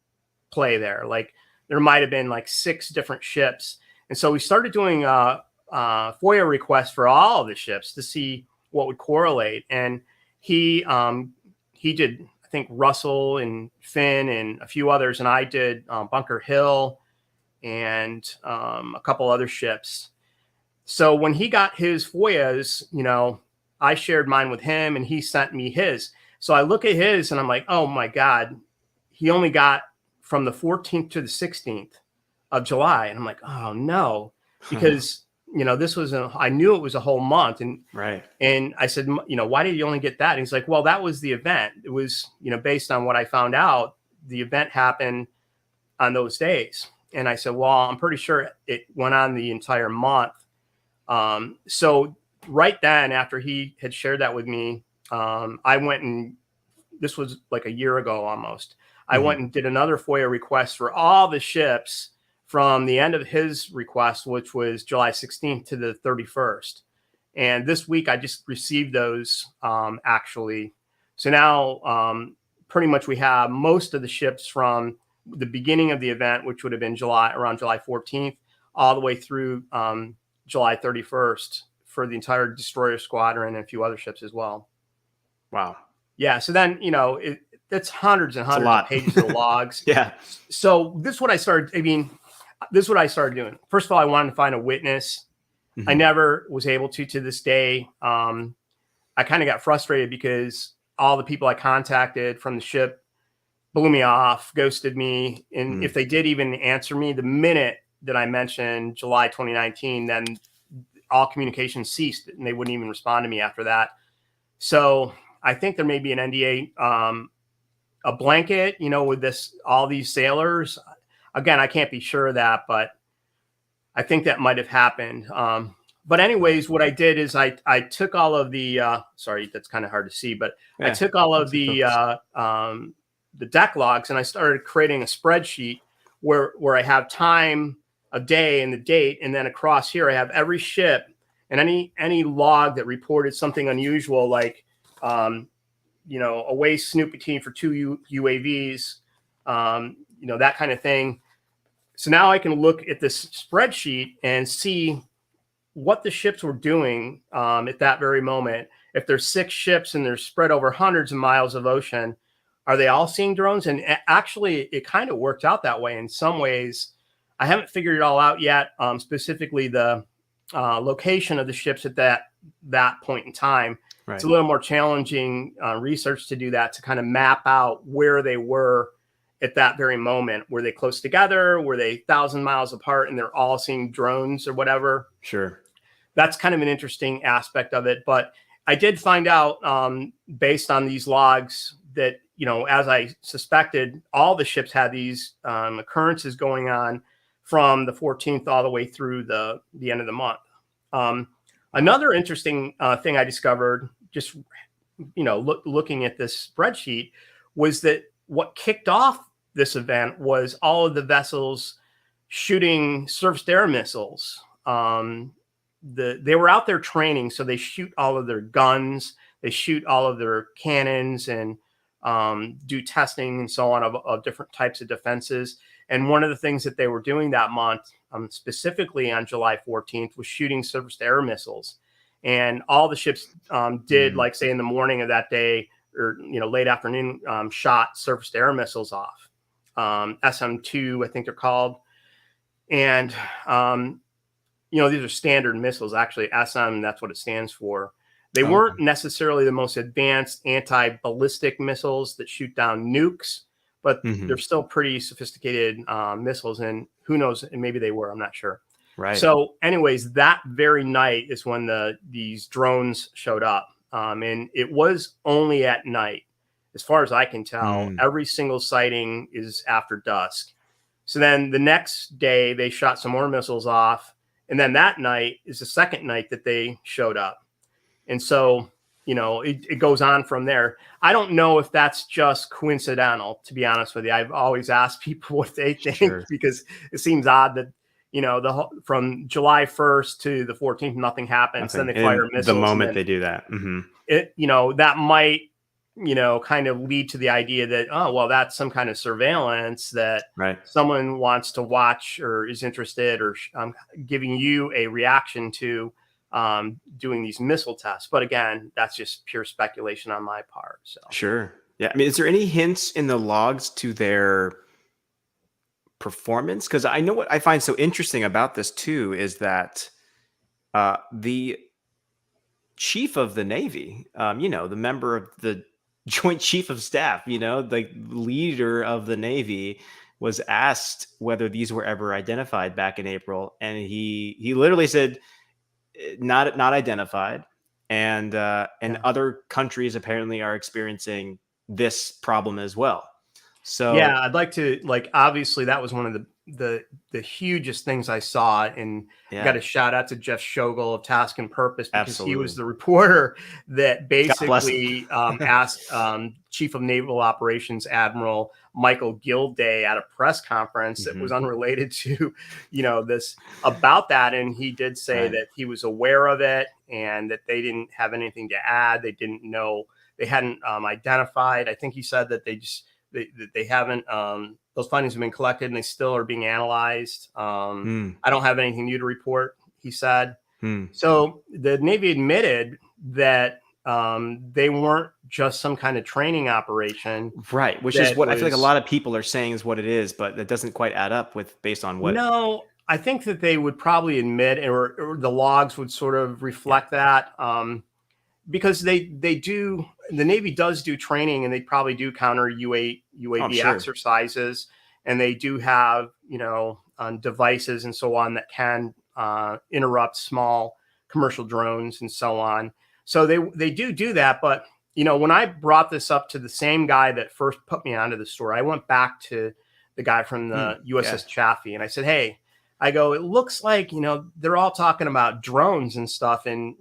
play there. Like there might have been like 6 different ships. And so we started doing FOIA requests for all of the ships to see what would correlate. And he did, I think, Russell and Finn and a few others. And I did Bunker Hill and a couple other ships. So when he got his FOIAs, I shared mine with him and he sent me his. So I look at his and I'm like, oh my God, he only got from the 14th to the 16th of July. And I'm like, oh no, because this was I knew it was a whole month. And right. And I said, why did you only get that? And he's like, well, that was the event. It was, based on what I found out, the event happened on those days. And I said, well, I'm pretty sure it went on the entire month. So right then, after he had shared that with me, I went and this was like a year ago almost. I went and did another FOIA request for all the ships from the end of his request, which was July 16th to the 31st. And this week I just received those actually. So now pretty much we have most of the ships from the beginning of the event, which would have been around July 14th, all the way through July 31st for the entire destroyer squadron and a few other ships as well. Wow. Yeah. So then, that's hundreds and hundreds of pages of logs. Yeah. So this is what I started doing. First of all, I wanted to find a witness. Mm-hmm. I never was able to this day. I kind of got frustrated because all the people I contacted from the ship blew me off, ghosted me. And if they did even answer me the minute that I mentioned July 2019, then all communication ceased and they wouldn't even respond to me after that. So I think there may be an NDA, a blanket, with all these sailors. Again, I can't be sure of that, but I think that might have happened. But anyways, what I did is I took all of the, sorry, that's kind of hard to see, but yeah, I took all of the deck logs and I started creating a spreadsheet where I have time of day and the date. And then across here, I have every ship and any log that reported something unusual, like, a waste Snoopy team for 2 UAVs, that kind of thing. So now I can look at this spreadsheet and see what the ships were doing at that very moment. If there's 6 ships and they're spread over hundreds of miles of ocean, are they all seeing drones? And actually, it kind of worked out that way in some ways. I haven't figured it all out yet, specifically the location of the ships at that point in time. Right. It's a little more challenging research to do that, to kind of map out where they were at that very moment. Were they close together? Were they 1,000 miles apart and they're all seeing drones or whatever? Sure. that's kind of an interesting aspect of it. But I did find out based on these logs that, as I suspected, all the ships had these occurrences going on from the 14th all the way through the end of the month. Another interesting thing I discovered, just looking at this spreadsheet, was that what kicked off this event was all of the vessels shooting surface-to-air missiles. They were out there training, so they shoot all of their guns, they shoot all of their cannons, and do testing and so on of different types of defenses. And one of the things that they were doing that month, specifically on July 14th, was shooting surface-to-air missiles. And all the ships did, like say in the morning of that day, or late afternoon, shot surface-to-air missiles off. SM-2, I think they're called. And these are standard missiles. Actually, SM, that's what it stands for. They weren't necessarily the most advanced anti-ballistic missiles that shoot down nukes, but they're still pretty sophisticated missiles. And who knows, and maybe they were, I'm not sure. Right. So anyways, that very night is when these drones showed up. And it was only at night. As far as I can tell, every single sighting is after dusk. So then the next day they shot some more missiles off. And then that night is the second night that they showed up. And so, it goes on from there. I don't know if that's just coincidental, to be honest with you. I've always asked people what they think, because it seems odd that, from July 1st to the 14th, nothing happens. Then they fire missiles. The moment they do that. That might, kind of lead to the idea that, oh, well, that's some kind of surveillance that someone wants to watch or is interested, or giving you a reaction to doing these missile tests. But again, that's just pure speculation on my part. So sure. Yeah. I mean, is there any hints in the logs to their performance? Because I know what I find so interesting about this too is that the chief of the Navy, the member of the Joint Chief of Staff, the leader of the Navy, was asked whether these were ever identified back in April, and he literally said not identified, and other countries apparently are experiencing this problem as well. So yeah, I'd like to, obviously that was one of the hugest things I saw, and I got a shout out to Jeff Shogel of Task and Purpose, because he was the reporter that basically asked Chief of Naval Operations Admiral Michael Gilday at a press conference that was unrelated to this, about that, and he did say that he was aware of it and that they didn't have anything to add. They didn't know, they hadn't identified. I think he said that they haven't, those findings have been collected and they still are being analyzed. I don't have anything new to report, he said. So the Navy admitted that they weren't just some kind of training operation. Right. Which is what I feel like a lot of people are saying is what it is, but that doesn't quite add up based on what. No, I think that they would probably admit, or the logs would sort of reflect that. Because they do, the Navy does do training, and they probably do counter UAV exercises, and they do have devices and so on that can interrupt small commercial drones and so on. So they do that. But when I brought this up to the same guy that first put me onto the story, I went back to the guy from the USS Chaffee, and I said, hey, it looks like they're all talking about drones and stuff, and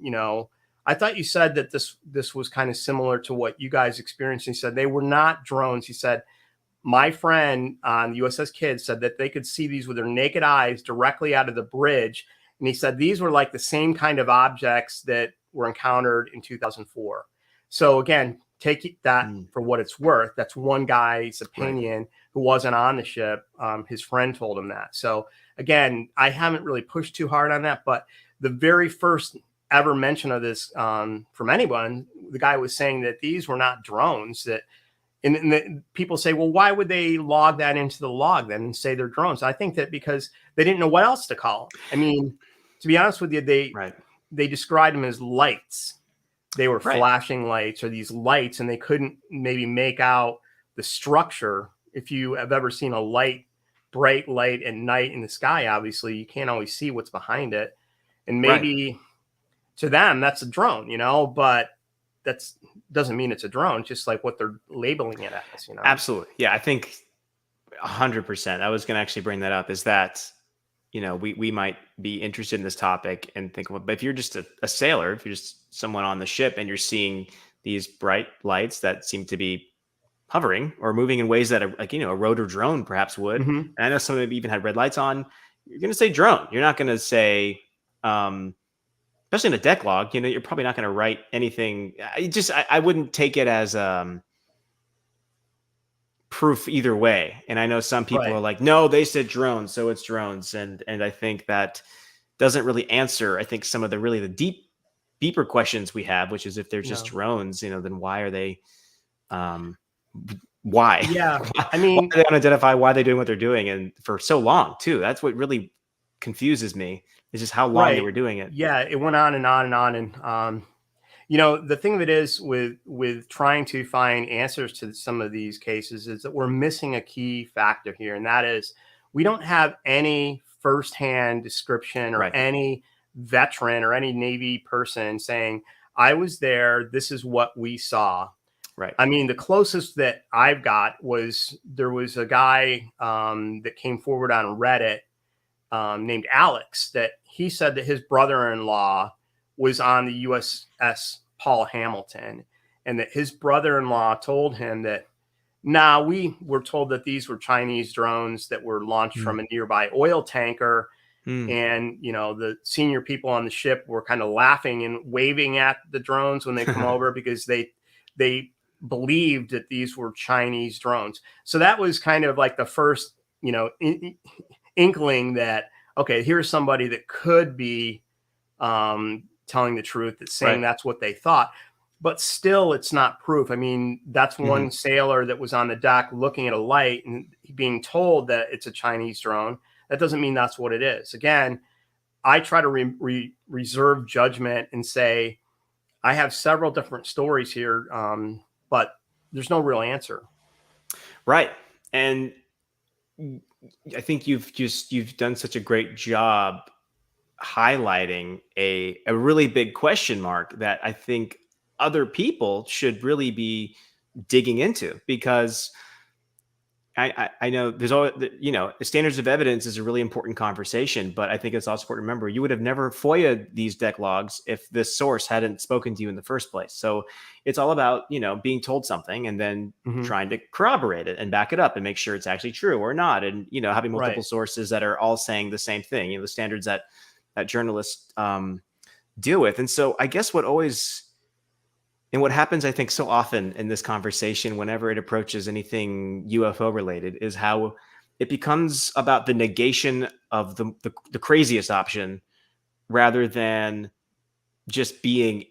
I thought you said that this was kind of similar to what you guys experienced. He said they were not drones. He said, my friend on the USS Kidd said that they could see these with their naked eyes directly out of the bridge. And he said these were like the same kind of objects that were encountered in 2004. So again, take that for what it's worth. That's one guy's opinion who wasn't on the ship. His friend told him that. So again, I haven't really pushed too hard on that, but the very first ever mention of this from anyone, the guy was saying that these were not drones. And people say, well, why would they log that into the log then and say they're drones? I think that because they didn't know what else to call them. I mean, to be honest with you, they described them as lights. They were flashing lights, or these lights, and they couldn't maybe make out the structure. If you have ever seen a bright light at night in the sky, obviously you can't always see what's behind it. And maybe to them, that's a drone, but that's doesn't mean it's a drone, just like what they're labeling it as, Absolutely. Yeah, I think 100%. I was going to actually bring that up, is that, we might be interested in this topic and think, well, but if you're just a sailor, if you're just someone on the ship and you're seeing these bright lights that seem to be hovering or moving in ways that a rotor drone perhaps would. Mm-hmm. And I know some of them even had red lights on. You're going to say drone. You're not going to say, especially in a deck log, you're probably not going to write anything. I wouldn't take it as proof either way. And I know some people Right. are like, no, they said drones, so it's drones. And I think that doesn't really answer, I think, some of the deeper questions we have, which is if they're just drones, then why are they, why? Yeah. I Why mean, do they identify why they're doing what they're doing, and for so long too? That's what really confuses me, is just how long they were doing it. Yeah, it went on and on and on. And the thing of it is with trying to find answers to some of these cases is that we're missing a key factor here, and that is we don't have any firsthand description or any veteran or any Navy person saying, I was there, this is what we saw. Right. I mean, the closest that I've got was there was a guy that came forward on Reddit named Alex, that he said that his brother-in-law was on the USS Paul Hamilton, and that his brother-in-law told him that, we were told that these were Chinese drones that were launched from a nearby oil tanker. And, the senior people on the ship were kind of laughing and waving at the drones when they come over because they believed that these were Chinese drones. So that was kind of like the first, inkling that, okay, here's somebody that could be telling the truth, that's saying that's what they thought. But still, it's not proof. I mean, that's one sailor that was on the dock looking at a light and being told that it's a Chinese drone. That doesn't mean that's what it is. Again, I try to reserve judgment and say, I have several different stories here, but there's no real answer. Right. And I think you've done such a great job highlighting a really big question mark that I think other people should really be digging into, because I know there's always, standards of evidence is a really important conversation, but I think it's also important to remember you would have never FOIA'd these deck logs if this source hadn't spoken to you in the first place. So it's all about, being told something and then trying to corroborate it and back it up and make sure it's actually true or not. And, having multiple sources that are all saying the same thing, the standards that journalists deal with. And so I guess what happens, I think, so often in this conversation, whenever it approaches anything UFO related, is how it becomes about the negation of the craziest option rather than just being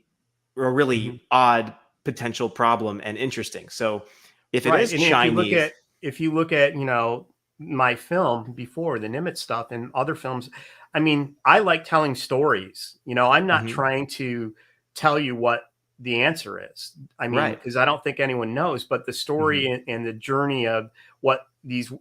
a really odd potential problem and interesting. So if it is Chinese, if you look at my film before, the Nimitz stuff and other films, I mean, I like telling stories. I'm not trying to tell you what the answer is. I mean, because I don't think anyone knows, but the story and the journey of what these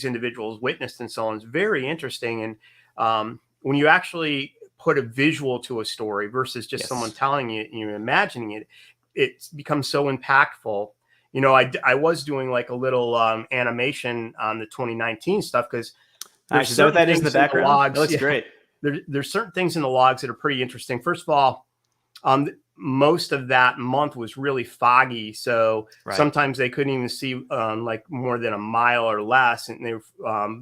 individuals witnessed and so on is very interesting. And when you actually put a visual to a story versus just someone telling you, imagining it, it becomes so impactful. I was doing like a little animation on the 2019 stuff, because is that what that is in the background? Logs, that looks great. There's certain things in the logs that are pretty interesting. First of all, most of that month was really foggy, so sometimes they couldn't even see like more than a mile or less, and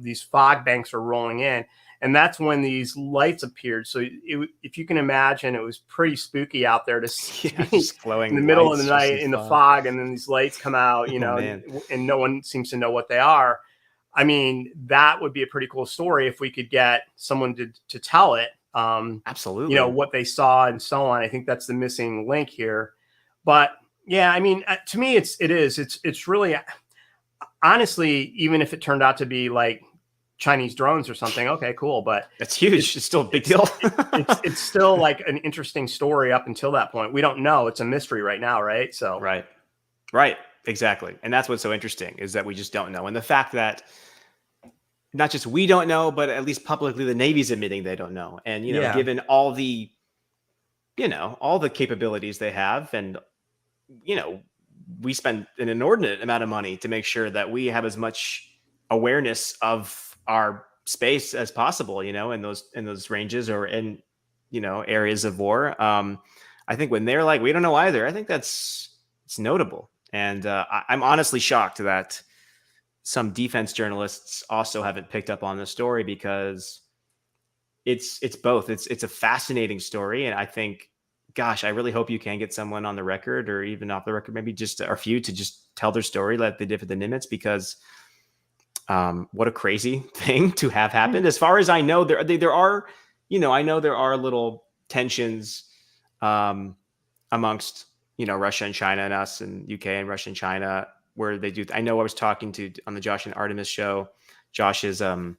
these fog banks were rolling in, and that's when these lights appeared. So if you can imagine, it was pretty spooky out there to see glowing in the middle of the night in the fog, and then these lights come out, and no one seems to know what they are. I mean, that would be a pretty cool story if we could get someone to tell it. Absolutely. What they saw and so on. I think that's the missing link here. But yeah, I mean, to me, it's really, honestly, even if it turned out to be like Chinese drones or something, okay, cool. But that's huge. It's still a big deal. it's still like an interesting story up until that point. We don't know. It's a mystery right now. Right. So, right. Exactly. And that's what's so interesting, is that we just don't know. And the fact that not just we don't know, but at least publicly the Navy's admitting they don't know. And, given all the all the capabilities they have. And, we spend an inordinate amount of money to make sure that we have as much awareness of our space as possible, in those ranges or in, areas of war. I think when they're like, we don't know either, I think it's notable. And I'm honestly shocked that some defense journalists also haven't picked up on this story, because it's both. It's a fascinating story. And I think, gosh, I really hope you can get someone on the record, or even off the record, maybe just a few, to just tell their story like they did for the Nimitz, because what a crazy thing to have happened. As far as I know, there are, I know there are little tensions amongst, Russia and China and us, and UK and Russia and China, where they do. I know I was talking to on the Josh and Artemis show. Josh is an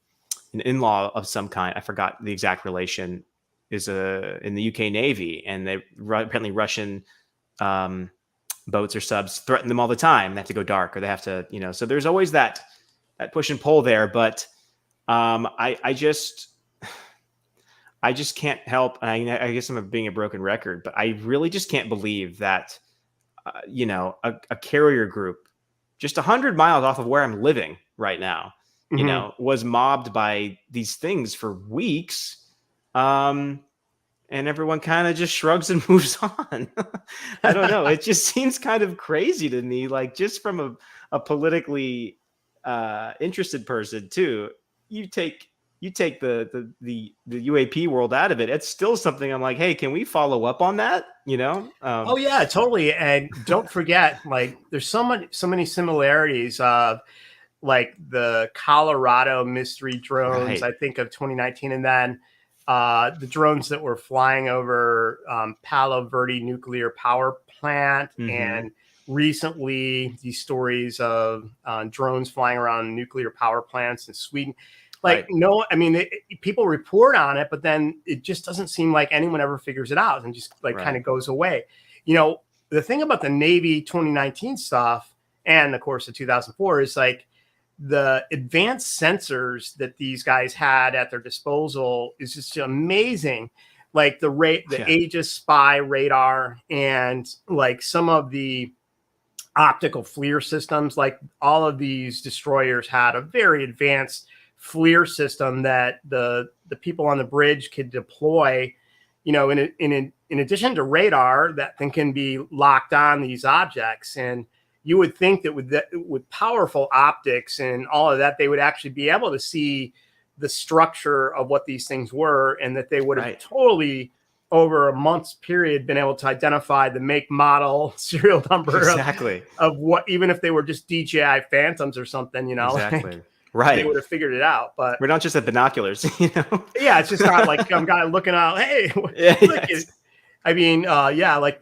in-law of some kind. I forgot the exact relation. Is in the UK Navy, and they apparently Russian boats or subs threaten them all the time. They have to go dark, or they have to, So there's always that push and pull there. But I just can't help. And I guess I'm being a broken record, but I really just can't believe that a carrier group just 100 miles off of where I'm living right now, was mobbed by these things for weeks. And everyone kind of just shrugs and moves on. I don't know. It just seems kind of crazy to me, like just from a politically interested person too. You take the UAP world out of it. It's still something I'm like, hey, can we follow up on that? Oh yeah, totally. And don't forget, like, there's so many similarities of like the Colorado mystery drones, right. I think of 2019. And then the drones that were flying over Palo Verde nuclear power plant. Mm-hmm. And recently these stories of drones flying around nuclear power plants in Sweden. Like, right. No, I mean, people report on it, but then it just doesn't seem like anyone ever figures it out, and just like kind of goes away. The thing about the Navy 2019 stuff, and of course the 2004, is like the advanced sensors that these guys had at their disposal is just amazing. Like the Aegis spy radar, and like some of the optical FLIR systems. Like all of these destroyers had a very advanced FLIR system that the people on the bridge could deploy, in addition to radar, that thing can be locked on these objects. And you would think that with powerful optics and all of that, they would actually be able to see the structure of what these things were, and that they would have totally, over a month's period, been able to identify the make, model, serial number of what, even if they were just DJI Phantoms or something, Exactly. Right. They would have figured it out. But we're not just at binoculars, Yeah, it's just not like I'm kind of looking out. Hey, I mean, like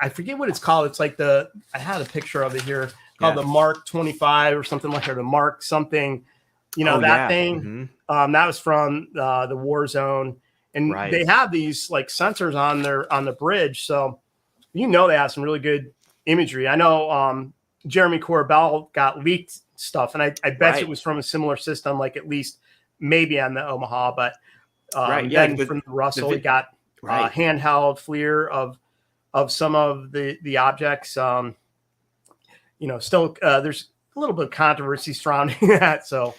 I forget what it's called. It's like I had a picture of it here called the Mark 25 or something like that, or the Mark something. Thing. Mm-hmm. That was from the war zone, and they have these like sensors on the bridge, so they have some really good imagery. I know Jeremy Corbell got leaked stuff, and I bet it was from a similar system, like at least maybe on the Omaha, but then from Russell he got handheld FLIR of some of the objects. Still there's a little bit of controversy surrounding that. So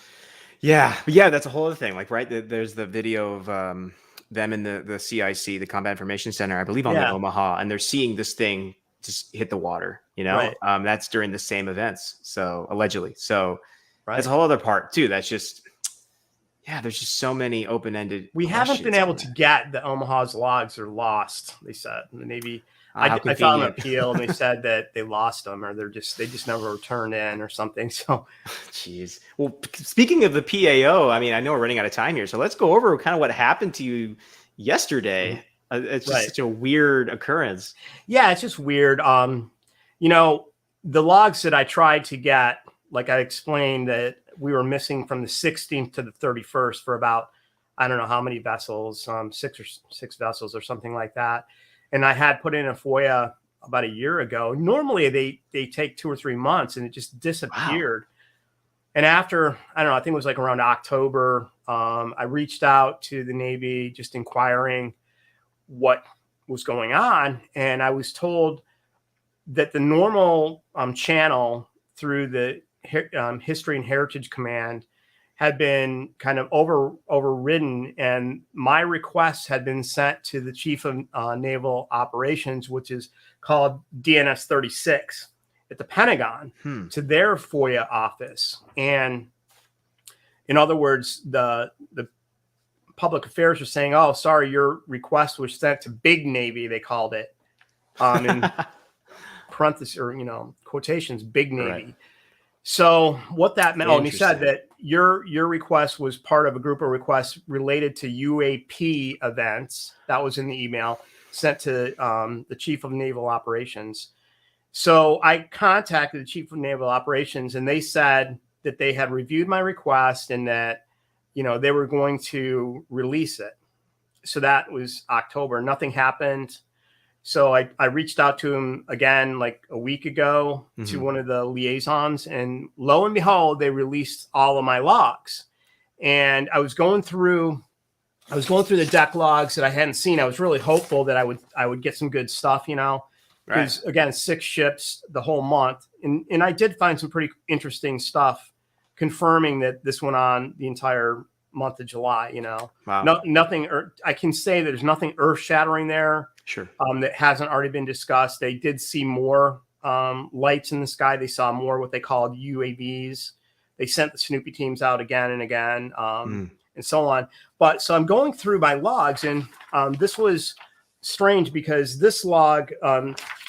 that's a whole other thing. Like there's the video of them in the CIC, the Combat Information Center, I believe, on the Omaha, and they're seeing this thing just hit the water, that's during the same events. So allegedly. So that's a whole other part too. That's just, there's just so many open-ended. We haven't been able to get the Omaha's logs are lost. They said the Navy. I found an appeal, and they said that they lost them, or they just never returned in or something. So, jeez. Well, speaking of the PAO, I mean, I know we're running out of time here, so let's go over kind of what happened to you yesterday. Mm-hmm. It's just such a weird occurrence. Yeah, it's just weird. The logs that I tried to get, like I explained, that we were missing from the 16th to the 31st for about, I don't know how many vessels, six vessels or something like that. And I had put in a FOIA about a year ago. Normally they take 2 or 3 months, and it just disappeared. Wow. And after, I don't know, I think it was like around October, I reached out to the Navy just inquiring what was going on. And I was told that the normal channel through the History and Heritage Command had been kind of overridden, and my request had been sent to the Chief of Naval Operations, which is called DNS 36 at the Pentagon, to their FOIA office. And in other words, the public affairs are saying, "Oh, sorry, your request was sent to Big Navy," they called it, in parentheses or quotations, Big Navy. Right. So what that meant, and he said that your request was part of a group of requests related to UAP events. That was in the email sent to the Chief of Naval Operations. So I contacted the Chief of Naval Operations, and they said that they had reviewed my request and that, they were going to release it. So that was October. Nothing happened. So I reached out to him again like a week ago to one of the liaisons, and lo and behold, they released all of my logs. And I was going through the deck logs that I hadn't seen. I was really hopeful that I would get some good stuff, because again, 6 ships the whole month. And I did find some pretty interesting stuff confirming that this went on the entire month of July, Wow. Nothing, I can say that there's nothing earth shattering there. Sure. That hasn't already been discussed. They did see more lights in the sky. They saw more what they called UAVs. They sent the Snoopy teams out again and again, and so on. But so I'm going through my logs, and this was strange because this log,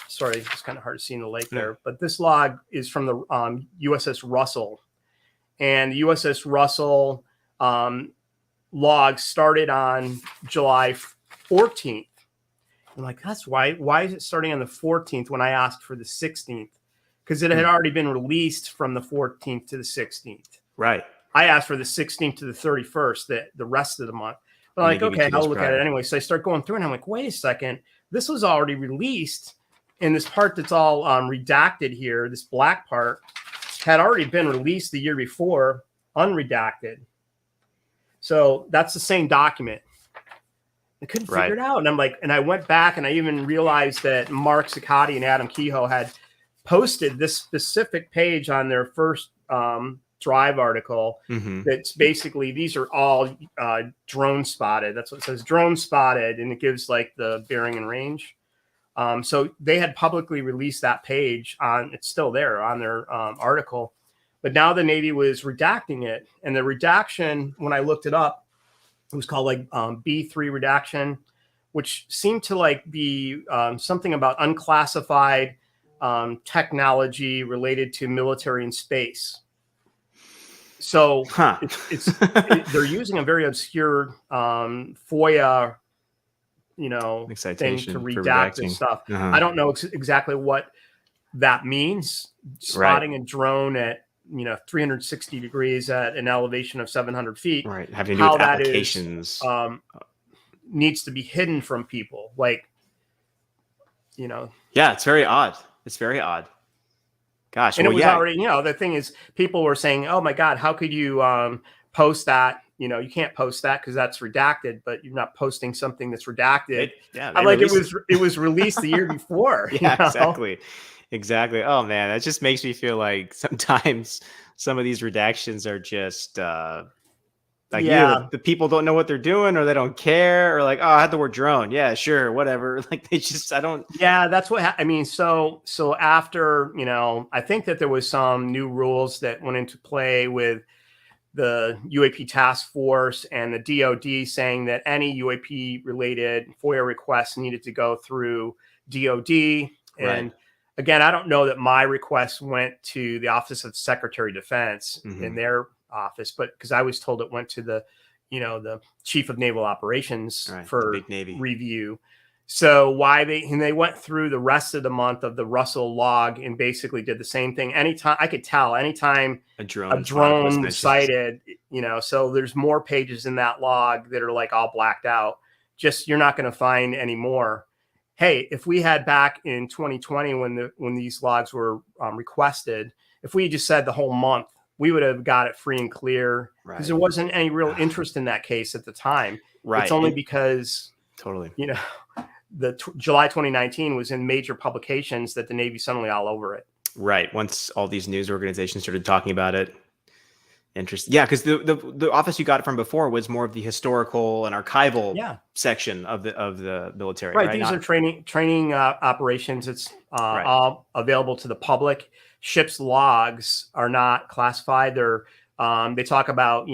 sorry, it's kind of hard to see in the lake there, but this log is from the USS Russell. And the USS Russell log started on July 14th. I'm like, that's why is it starting on the 14th when I asked for the 16th? Because it had already been released from the 14th to the 16th. Right. I asked for the 16th to the 31st, the rest of the month. But I'm like, okay, I'll look at it anyway. So I start going through and I'm like, wait a second. This was already released. And this part that's all redacted here, this black part, had already been released the year before, unredacted. So that's the same document. I couldn't figure it out. And I'm like, and I went back and I even realized that Mark Zuccotti and Adam Kehoe had posted this specific page on their first Drive article. That's basically, these are all drone spotted. That's what it says, drone spotted. And it gives like the bearing and range. So they had publicly released that page it's still there on their article. But now the Navy was redacting it. And the redaction, when I looked it up, it was called like B3 redaction, which seemed to like be something about unclassified technology related to military and space. So they're using a very obscure FOIA, thing to redact this stuff. I don't know exactly what that means. Spotting a drone at 360 degrees at an elevation of 700 feet. Right. Having to do with applications. Needs to be hidden from people. Like, Yeah, it's very odd. It's very odd. Gosh. And it was already, the thing is, people were saying, oh my God, how could you post that? You can't post that because that's redacted, but you're not posting something that's redacted. It was released the year before. Yeah, exactly. Oh man, that just makes me feel like sometimes some of these redactions are just either the people don't know what they're doing or they don't care, or like, oh, I had the word drone. Yeah, sure, whatever. Like they just, I don't. Yeah, that's what I mean. So after, I think that there was some new rules that went into play with the UAP task force and the DOD saying that any UAP related FOIA requests needed to go through DOD. And again, I don't know that my request went to the Office of Secretary of Defense in their office, but because I was told it went to the Chief of Naval Operations for Big Navy review. So they went through the rest of the month of the Russell log and basically did the same thing. Anytime a drone was sighted, so there's more pages in that log that are like all blacked out. Just, you're not going to find any more. Hey, if we had back in 2020, when these logs were requested, if we just said the whole month, we would have got it free and clear because there wasn't any real interest in that case at the time. Right. It's only because July 2019 was in major publications that the Navy suddenly all over it. Right. Once all these news organizations started talking about it. Interesting. Yeah, because the office you got it from before was more of the historical and archival section of the military. Right. These are training operations. It's all available to the public. Ships' logs are not classified. They talk about,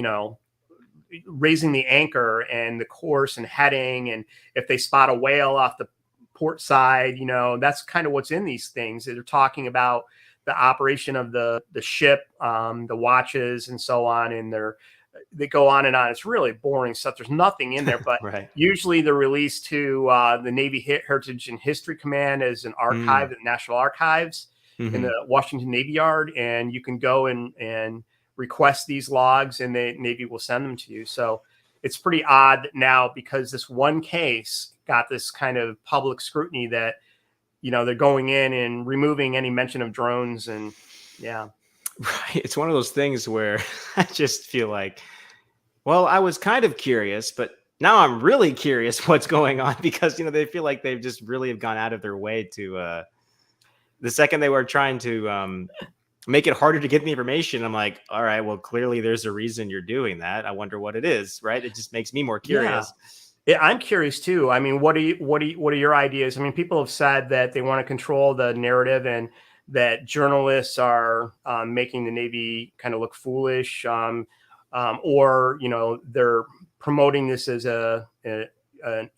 raising the anchor and the course and heading, and if they spot a whale off the port side, that's kind of what's in these things. They're talking about the operation of the ship, the watches, and so on, and they go on and on. It's really boring stuff. There's nothing in there, but usually they're released to the Navy Heritage and History Command as an archive at National Archives in the Washington Navy Yard, and you can go and request these logs, and the Navy will send them to you. So it's pretty odd now, because this one case got this kind of public scrutiny that, they're going in and removing any mention of drones. And right. It's one of those things where I just feel like, well, I was kind of curious, but now I'm really curious what's going on, because, they feel like they've just really have gone out of their way to, the second they were trying to, make it harder to get the information. I'm like, all right, well, clearly there's a reason you're doing that. I wonder what it is, right? It just makes me more curious. Yeah, I'm curious too. I mean, what are your ideas? I mean, people have said that they want to control the narrative, and that journalists are making the Navy kind of look foolish, or they're promoting this as an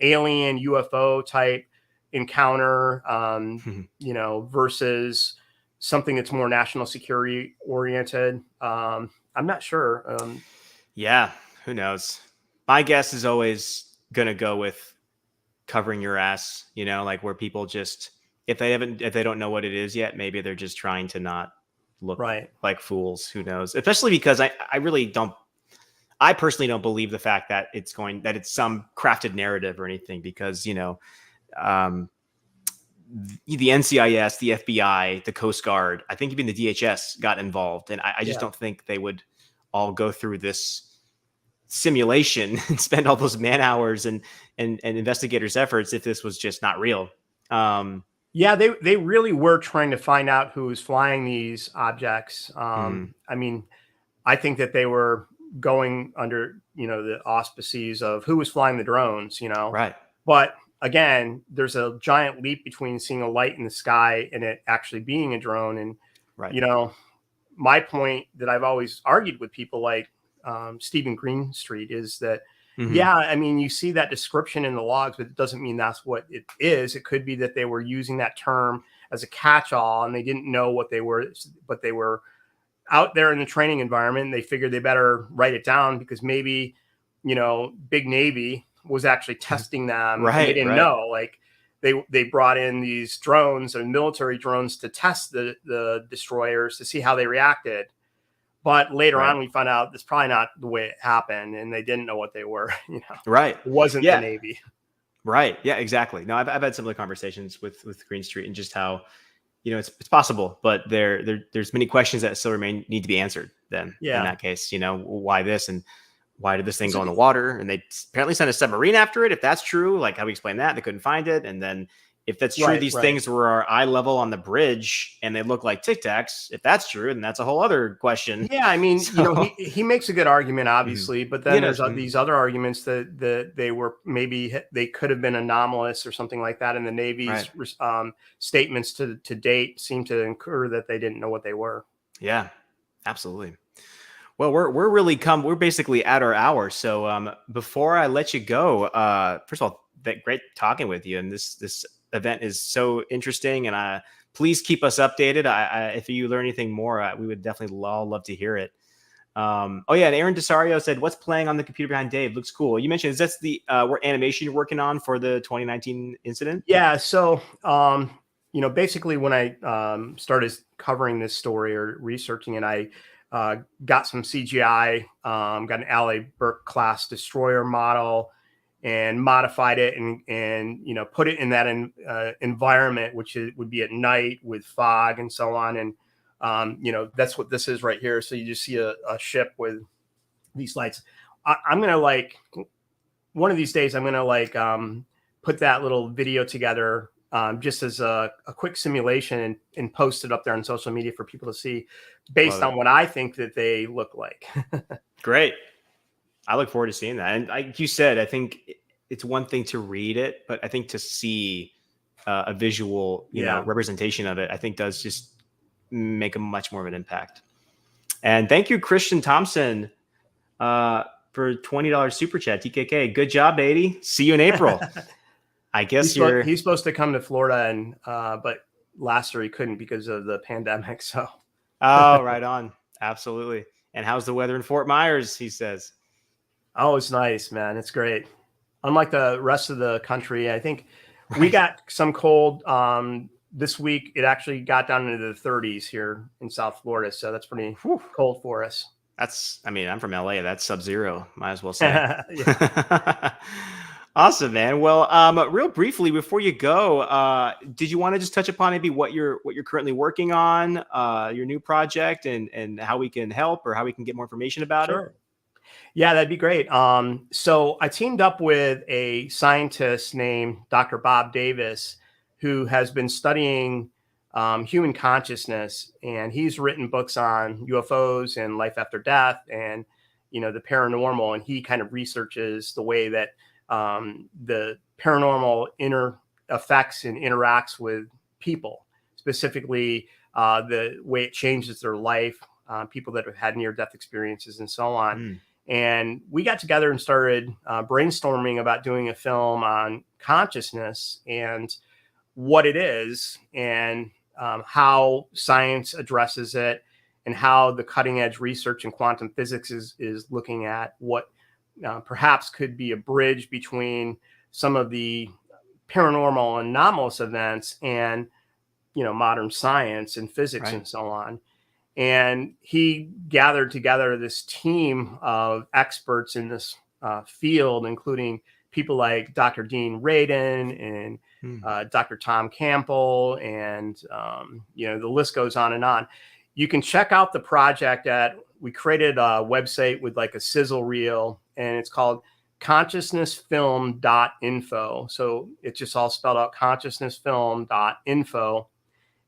alien UFO type encounter, versus something that's more national security oriented. I'm not sure. Who knows? My guess is always going to go with covering your ass, like where people just, if they don't know what it is yet, maybe they're just trying to not look like fools. Who knows? Especially because I personally don't believe the fact that it's some crafted narrative or anything, because, the NCIS, the FBI, the Coast Guard, I think even the DHS got involved. And I just don't think they would all go through this simulation and spend all those man hours and investigators' efforts if this was just not real. They really were trying to find out who was flying these objects. I mean, I think that they were going under, the auspices of who was flying the drones, Right. But again, there's a giant leap between seeing a light in the sky and it actually being a drone. And, my point that I've always argued with people like Stephen Greenstreet is that, I mean, you see that description in the logs, but it doesn't mean that's what it is. It could be that they were using that term as a catch-all and they didn't know what they were, but they were out there in the training environment. They figured they better write it down, because maybe, Big Navy was actually testing them. Right, they didn't know. Like they brought in these drones and military drones to test the destroyers to see how they reacted. But later on, we found out that's probably not the way it happened, and they didn't know what they were. Right? It wasn't the Navy. Right? Yeah, exactly. No, I've had similar conversations with Greenstreet, and just how it's possible, but there's many questions that still need to be answered. Then in that case, why this, and why did this thing go in the water? And they apparently sent a submarine after it. If that's true, like how we explain that, they couldn't find it, and then. If that's true, these things were eye level on the bridge and they look like Tic Tacs. If that's true, then that's a whole other question. Yeah, I mean, he makes a good argument, obviously, but then there's these other arguments that they were they could have been anomalous or something like that. And the Navy's statements to date seem to incur that they didn't know what they were. Yeah, absolutely. Well, we're basically at our hour. So before I let you go, first of all, great talking with you, and this event is so interesting, and please keep us updated. If you learn anything more, we would definitely all love to hear it. And Aaron Desario said, what's playing on the computer behind Dave? Looks cool. You mentioned, is that the animation you're working on for the 2019 incident? Yeah. So, basically when I started covering this story or researching it, I got some CGI, got an Ally Burke class destroyer model, and modified it and put it in that environment, which would be at night with fog and so on. And, that's what this is right here. So you just see a ship with these lights. I'm going to one of these days, I'm going to put that little video together just as a quick simulation and post it up there on social media for people to see based on what I think that they look like. Great. I look forward to seeing that. And like you said, I think it's one thing to read it, but I think to see a visual, you know, representation of it, I think does just make a much more of an impact. And thank you, Christian Thompson, for $20 super chat. TKK, good job, Beaty. See you in April. I guess he's supposed to come to Florida, and but last year he couldn't because of the pandemic. So, oh, right on, absolutely. And how's the weather in Fort Myers? He says. Oh, it's nice, man. It's great. Unlike the rest of the country, I think we got some cold. This week, it actually got down into the 30s here in South Florida. So that's pretty cold for us. I mean, I'm from LA. That's sub-zero. Might as well say. Awesome, man. Well, real briefly before you go, did you want to just touch upon maybe what you're currently working on, your new project, and how we can help or how we can get more information about it? Yeah, that'd be great. So I teamed up with a scientist named Dr. Bob Davis, who has been studying human consciousness, and he's written books on UFOs and life after death and, you know, the paranormal. And he kind of researches the way that the paranormal affects and interacts with people, specifically the way it changes their life, people that have had near-death experiences and so on. And we got together and started brainstorming about doing a film on consciousness and what it is and how science addresses it and how the cutting edge research in quantum physics is looking at what perhaps could be a bridge between some of the paranormal anomalous events and, you know, modern science and physics and so on. And he gathered together this team of experts in this field, including people like Dr. Dean Radin and Dr. Tom Campbell, and you know, the list goes on and on. You can check out the project we created a website with like a sizzle reel, and it's called consciousnessfilm.info. So it's just all spelled out, consciousnessfilm.info.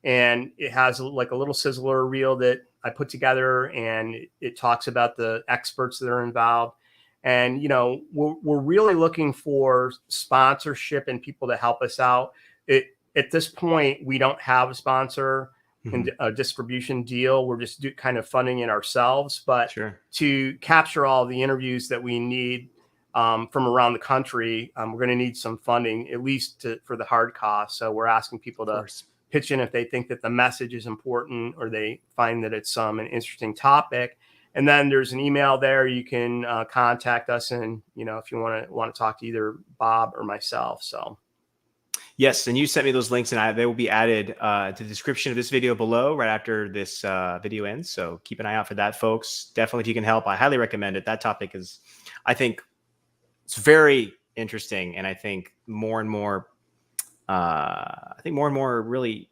And it has like a little sizzler reel that I put together, and it talks about the experts that are involved. And, you know, we're really looking for sponsorship and people to help us out. At this point, we don't have a sponsor and a distribution deal. We're just kind of funding it ourselves. But to capture all the interviews that we need from around the country, we're going to need some funding, at least for the hard costs. So we're asking people to pitch in if they think that the message is important or they find that it's an interesting topic. And then there's an email there. You can contact us, and, you know, if you want to talk to either Bob or myself. So. Yes, and you sent me those links, and they will be added to the description of this video below right after this video ends. So keep an eye out for that, folks. Definitely, if you can help, I highly recommend it. That topic is, I think, it's very interesting, and I think more and more really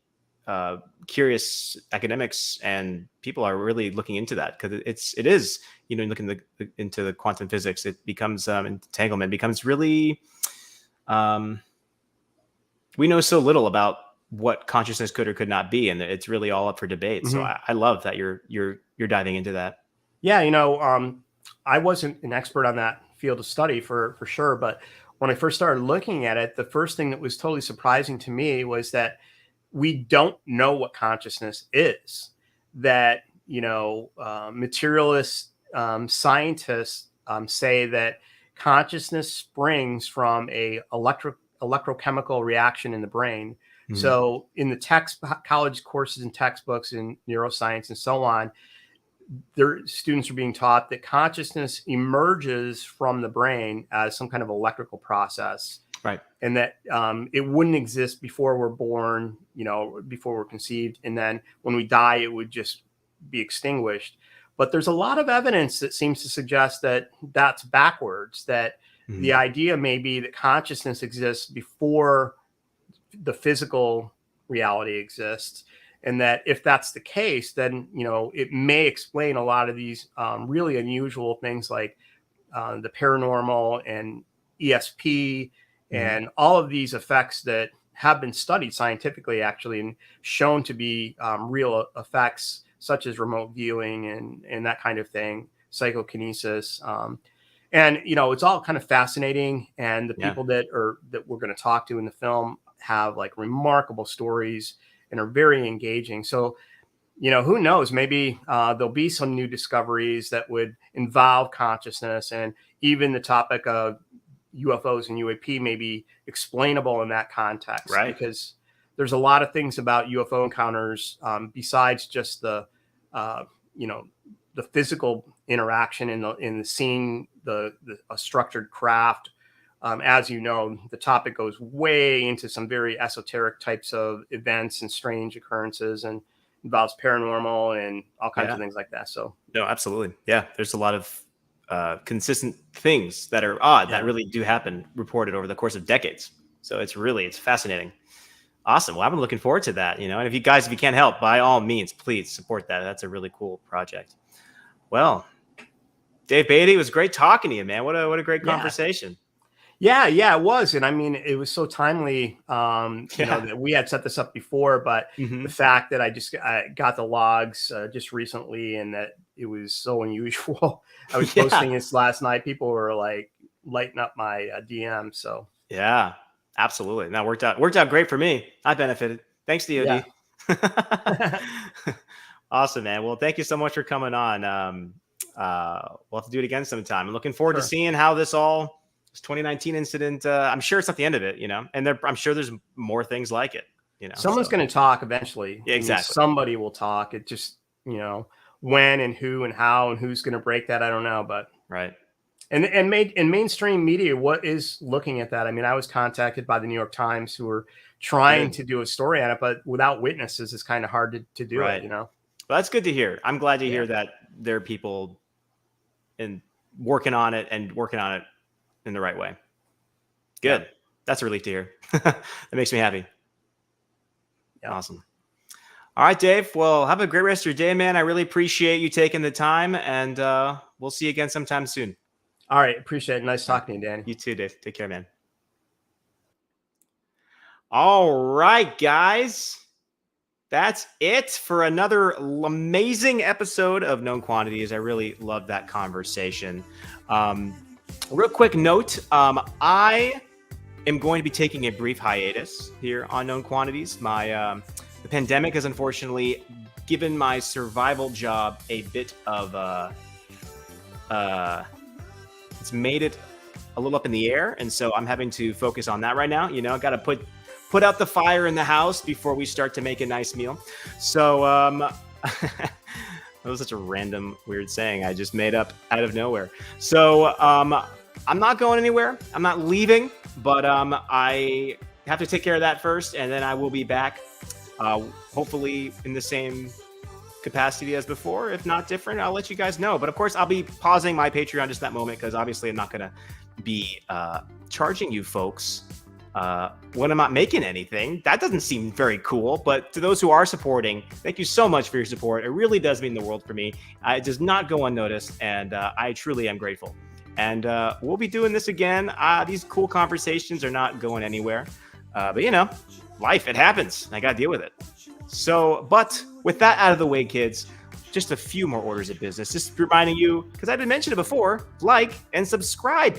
curious academics and people are really looking into that, because it is, you know, looking into the quantum physics, it becomes entanglement becomes really. We know so little about what consciousness could or could not be, and it's really all up for debate. So I love that you're diving into that. Yeah, you know, I wasn't an expert on that field of study for sure, but when I first started looking at it, the first thing that was totally surprising to me was that we don't know what consciousness is. That, you know, materialist scientists say that consciousness springs from a electrochemical reaction in the brain. So in the college courses and textbooks in neuroscience and so on, their students are being taught that consciousness emerges from the brain as some kind of electrical process. Right. And that it wouldn't exist before we're born, you know, before we're conceived. And then when we die, it would just be extinguished. But there's a lot of evidence that seems to suggest that that's backwards, that the idea may be that consciousness exists before the physical reality exists. And that if that's the case, then, you know, it may explain a lot of these really unusual things like the paranormal and ESP And all of these effects that have been studied scientifically, actually, and shown to be real effects, such as remote viewing and that kind of thing, psychokinesis. And, it's all kind of fascinating. And the people that we're going to talk to in the film have like remarkable stories and are very engaging. So, who knows, maybe there'll be some new discoveries that would involve consciousness, and even the topic of UFOs and UAP may be explainable in that context, right? Because there's a lot of things about UFO encounters besides just the physical interaction in the seeing a structured craft. As you know, the topic goes way into some very esoteric types of events and strange occurrences, and involves paranormal and all kinds of things like that. So no, absolutely. Yeah. There's a lot of consistent things that are odd that really do happen, reported over the course of decades. So it's fascinating. Awesome. Well, I've been looking forward to that, and if you can't help, by all means, please support that. That's a really cool project. Well, Dave Beaty, it was great talking to you, man. What a great conversation. Yeah, it was. And I mean, it was so timely, that we had set this up before, but the fact that I got the logs just recently, and that it was so unusual. I was posting this last night. People were like lighting up my DM. So yeah, absolutely. That worked out great for me. I benefited. Thanks, DOD. Yeah. Awesome, man. Well, thank you so much for coming on. We'll have to do it again sometime. I'm looking forward to seeing how this 2019 incident. I'm sure it's not the end of it, and I'm sure there's more things like it. Someone's going to talk eventually. Yeah, exactly. Somebody will talk. It just, when and who and how and who's going to break that, I don't know. But right. And mainstream media, what is looking at that? I mean, I was contacted by the New York Times, who were trying to do a story on it, but without witnesses, it's kind of hard to do it. Well, that's good to hear. I'm glad to hear that there are people working on it in the right way. Good. Yeah. That's a relief to hear. That makes me happy. Yeah. Awesome. All right, Dave. Well, have a great rest of your day, man. I really appreciate you taking the time, and we'll see you again sometime soon. All right. Appreciate it. Nice talking to you, Danny. You too, Dave. Take care, man. All right, guys. That's it for another amazing episode of Known Quantities. I really loved that conversation. Real quick note, I am going to be taking a brief hiatus here on Known Quantities. The pandemic has unfortunately given my survival job a bit of it's made it a little up in the air, and so I'm having to focus on that right now. I got to put out the fire in the house before we start to make a nice meal. So that was such a random, weird saying I just made up out of nowhere. So I'm not going anywhere. I'm not leaving, but I have to take care of that first, and then I will be back, hopefully in the same capacity as before. If not different, I'll let you guys know. But of course, I'll be pausing my Patreon just that moment, because obviously I'm not going to be charging you folks when I'm not making anything. That doesn't seem very cool, but to those who are supporting, thank you so much for your support. It really does mean the world for me. It does not go unnoticed, and I truly am grateful. And we'll be doing this again. These cool conversations are not going anywhere, but life, it happens. I got to deal with it. So, but with that out of the way, kids, just a few more orders of business. Just reminding you, because I didn't mention it before, like and subscribe.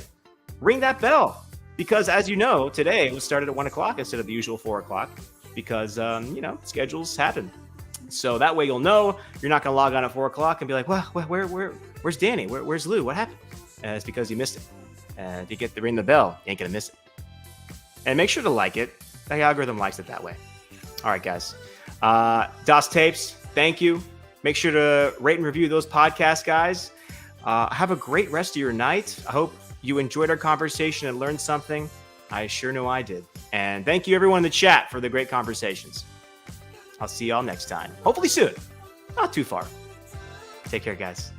Ring that bell. Because as you know, today it was started at 1 o'clock instead of the usual 4 o'clock, because, schedules happen. So that way you'll know. You're not going to log on at 4 o'clock and be like, well, where's Danny? Where's Lou? What happened? And it's because you missed it. And if you get to ring the bell, you ain't going to miss it. And make sure to like it. The algorithm likes it that way. All right, guys. DOS Tapes, thank you. Make sure to rate and review those podcasts, guys. Have a great rest of your night. I hope you enjoyed our conversation and learned something. I sure know I did. And thank you, everyone in the chat, for the great conversations. I'll see y'all next time. Hopefully soon. Not too far. Take care, guys.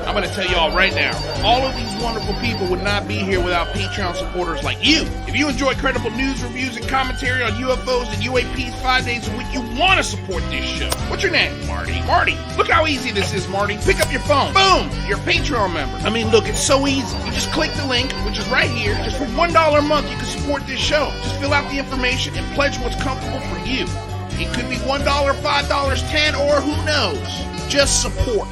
I'm going to tell y'all right now, all of these wonderful people would not be here without Patreon supporters like you. If you enjoy credible news, reviews, and commentary on UFOs and UAPs 5 days a week, you want to support this show. What's your name? Marty. Marty, look how easy this is, Marty. Pick up your phone. Boom! You're a Patreon member. I mean, look, it's so easy. You just click the link, which is right here. Just for $1 a month, you can support this show. Just fill out the information and pledge what's comfortable for you. It could be $1, $5, $10, or who knows. Just support.